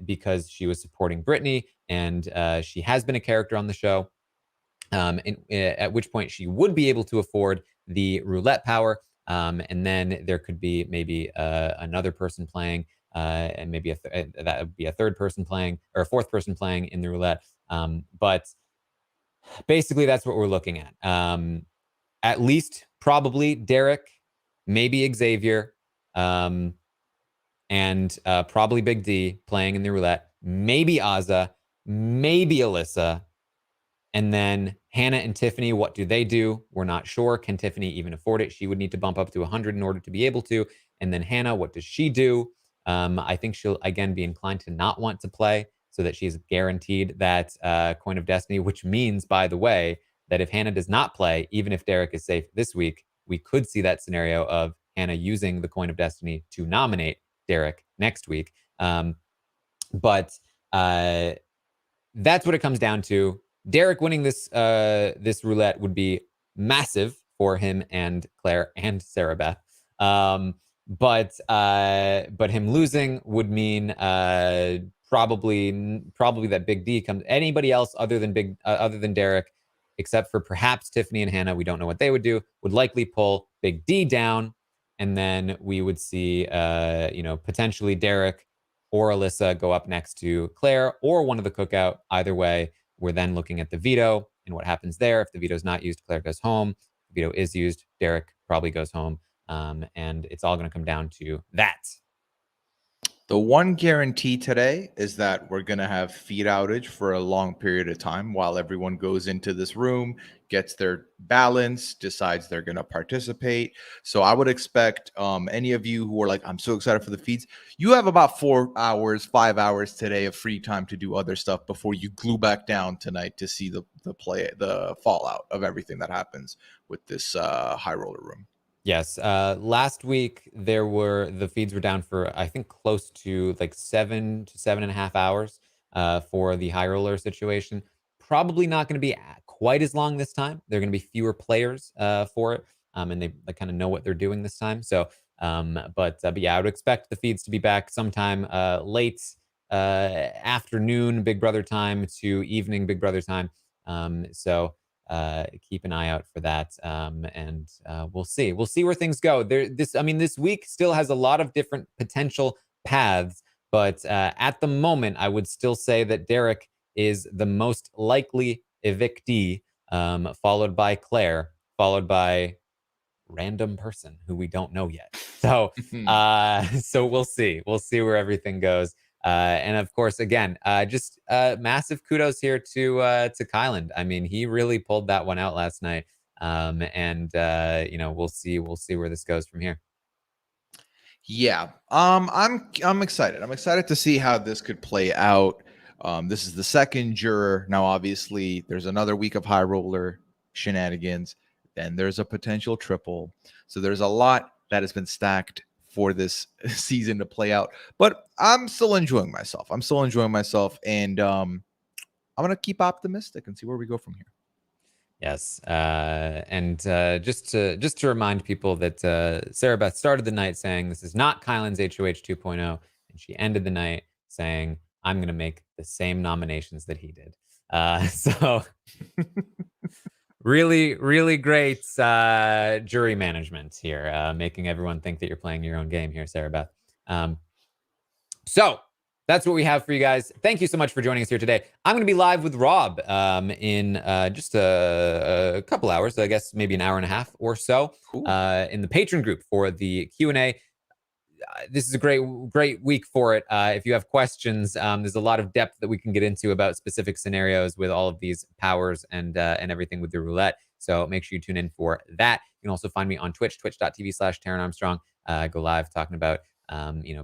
because she was supporting Brittany, and she has been a character on the show. At which point she would be able to afford the roulette power, and then there could be maybe another person playing. And maybe that would be a third person playing or a fourth person playing in the roulette. But basically, that's what we're looking at. At least probably Derek, maybe Xavier, and probably Big D playing in the roulette. Maybe Ozza, maybe Alyssa. And then Hannah and Tiffany, what do they do? We're not sure. Can Tiffany even afford it? She would need to bump up to 100 in order to be able to. And then Hannah, what does she do? I think she'll, again, be inclined to not want to play so that she's guaranteed that Coin of Destiny, which means, by the way, that if Hannah does not play, even if Derek is safe this week, we could see that scenario of Hannah using the Coin of Destiny to nominate Derek next week. But that's what it comes down to. Derek winning this roulette would be massive for him and Claire and Sarah Beth. But him losing would mean probably that Big D comes. Anybody else other than Derek, except for perhaps Tiffany and Hannah, we don't know what they would do, would likely pull Big D down, and then we would see potentially Derek or Alyssa go up next to Claire or one of the cookout. Either way, we're then looking at the veto and what happens there. If the veto is not used, Claire goes home. If the veto is used, Derek probably goes home. And it's all going to come down to that. The one guarantee today is that we're going to have feed outage for a long period of time while everyone goes into this room, gets their balance, decides they're going to participate. So I would expect any of you who are like, I'm so excited for the feeds, you have about 4 hours, 5 hours today of free time to do other stuff before you glue back down tonight to see the fallout of everything that happens with this high roller room. Yes. Last week, the feeds were down for, I think, close to like 7 to 7.5 hours for the high roller situation. Probably not going to be quite as long this time. There are going to be fewer players for it. And they kind of know what they're doing this time. So, but yeah, I would expect the feeds to be back sometime late afternoon Big Brother time to evening Big Brother time. So keep an eye out for that. And we'll see. We'll see where things go. This week still has a lot of different potential paths, but at the moment, I would still say that Derek is the most likely evictee, followed by Claire, followed by random person who we don't know yet. So, so we'll see. We'll see where everything goes. And of course, again, just massive kudos here to Kyland. I mean, he really pulled that one out last night. And we'll see where this goes from here. Yeah. I'm excited. I'm excited to see how this could play out. This is the second juror. Now, obviously, there's another week of high roller shenanigans. Then there's a potential triple. So there's a lot that has been stacked for this season to play out. But I'm still enjoying myself. And I'm going to keep optimistic and see where we go from here. Yes. And just to remind people that Sarah Beth started the night saying this is not Kylan's HOH 2.0. And she ended the night saying, I'm going to make the same nominations that he did. So really, really great jury management here, making everyone think that you're playing your own game here, Sarah Beth. So that's what we have for you guys. Thank you so much for joining us here today. I'm going to be live with Rob in just a couple hours, I guess maybe an hour and a half or so, in the patron group for the Q&A. This is a great week for it. If you have questions, there's a lot of depth that we can get into about specific scenarios with all of these powers and everything with the roulette. So make sure you tune in for that. You can also find me on Twitch, twitch.tv/Taran Armstrong. Go live talking about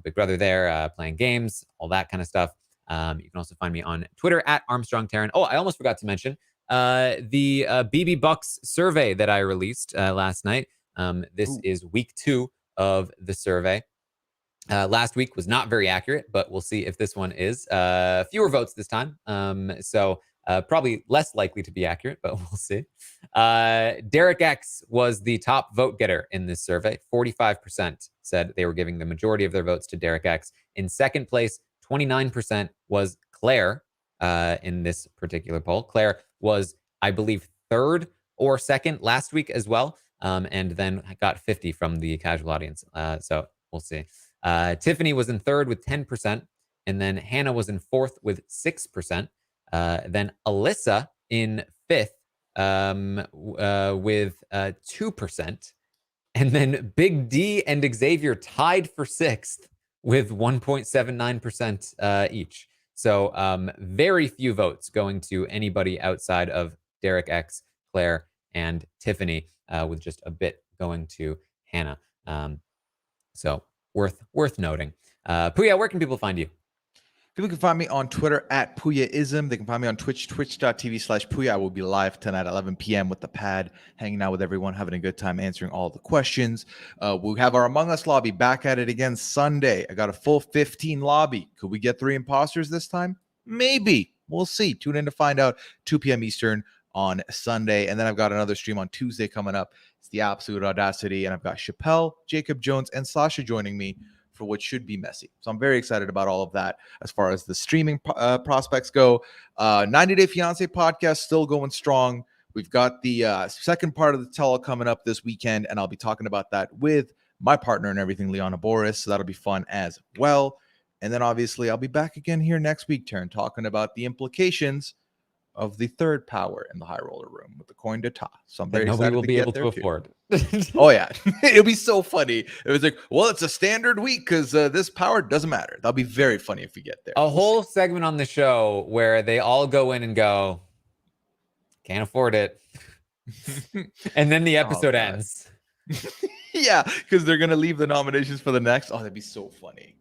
Big Brother there, playing games, all that kind of stuff. You can also find me on Twitter @ArmstrongTaran. Oh, I almost forgot to mention the BB Bucks survey that I released last night. This is week 2 of the survey. Last week was not very accurate, but we'll see if this one is. Fewer votes this time. So probably less likely to be accurate, but we'll see. Derek X was the top vote getter in this survey. 45% said they were giving the majority of their votes to Derek X. In second place, 29% was Claire in this particular poll. Claire was, I believe, third or second last week as well, and then got 50 from the casual audience. So we'll see. Tiffany was in third with 10%, and then Hannah was in fourth with 6%. Then Alyssa in fifth with 2%. And then Big D and Xavier tied for sixth with 1.79% each. So very few votes going to anybody outside of Derek X, Claire, and Tiffany, with just a bit going to Hannah. So worth noting. Pooya, where can people find you? People can find me on Twitter @PooyaIsm. They can find me on Twitch, twitch.tv/Pooya. I will be live tonight at 11 p.m. with the pad, hanging out with everyone, having a good time, answering all the questions. We'll have our Among Us lobby back at it again Sunday. I got a full 15 lobby. Could we get 3 imposters this time? Maybe. We'll see. Tune in to find out. 2 p.m. Eastern on Sunday. And then I've got another stream on Tuesday coming up. It's the Absolute Audacity. And I've got Chappelle, Jacob Jones, and Sasha joining me for what should be messy. So I'm very excited about all of that as far as the streaming prospects go. 90 Day Fiancé podcast still going strong. We've got the second part of the tell coming up this weekend, and I'll be talking about that with my partner and everything, Liana Boris. So that'll be fun as well. And then obviously I'll be back again here next week, Taran, talking about the implications of the third power in the high roller room with the coin de ta. So I'm very excited. Nobody will be able to afford. Oh yeah, it'll be so funny. It was like, well, it's a standard week because this power doesn't matter. That'll be very funny if we get there. A whole segment on the show where they all go in and go, can't afford it, and then the episode ends. Yeah, because they're gonna leave the nominations for the next. Oh, that'd be so funny.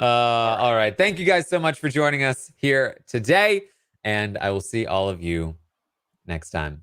All right. Thank you guys so much for joining us here today, and I will see all of you next time.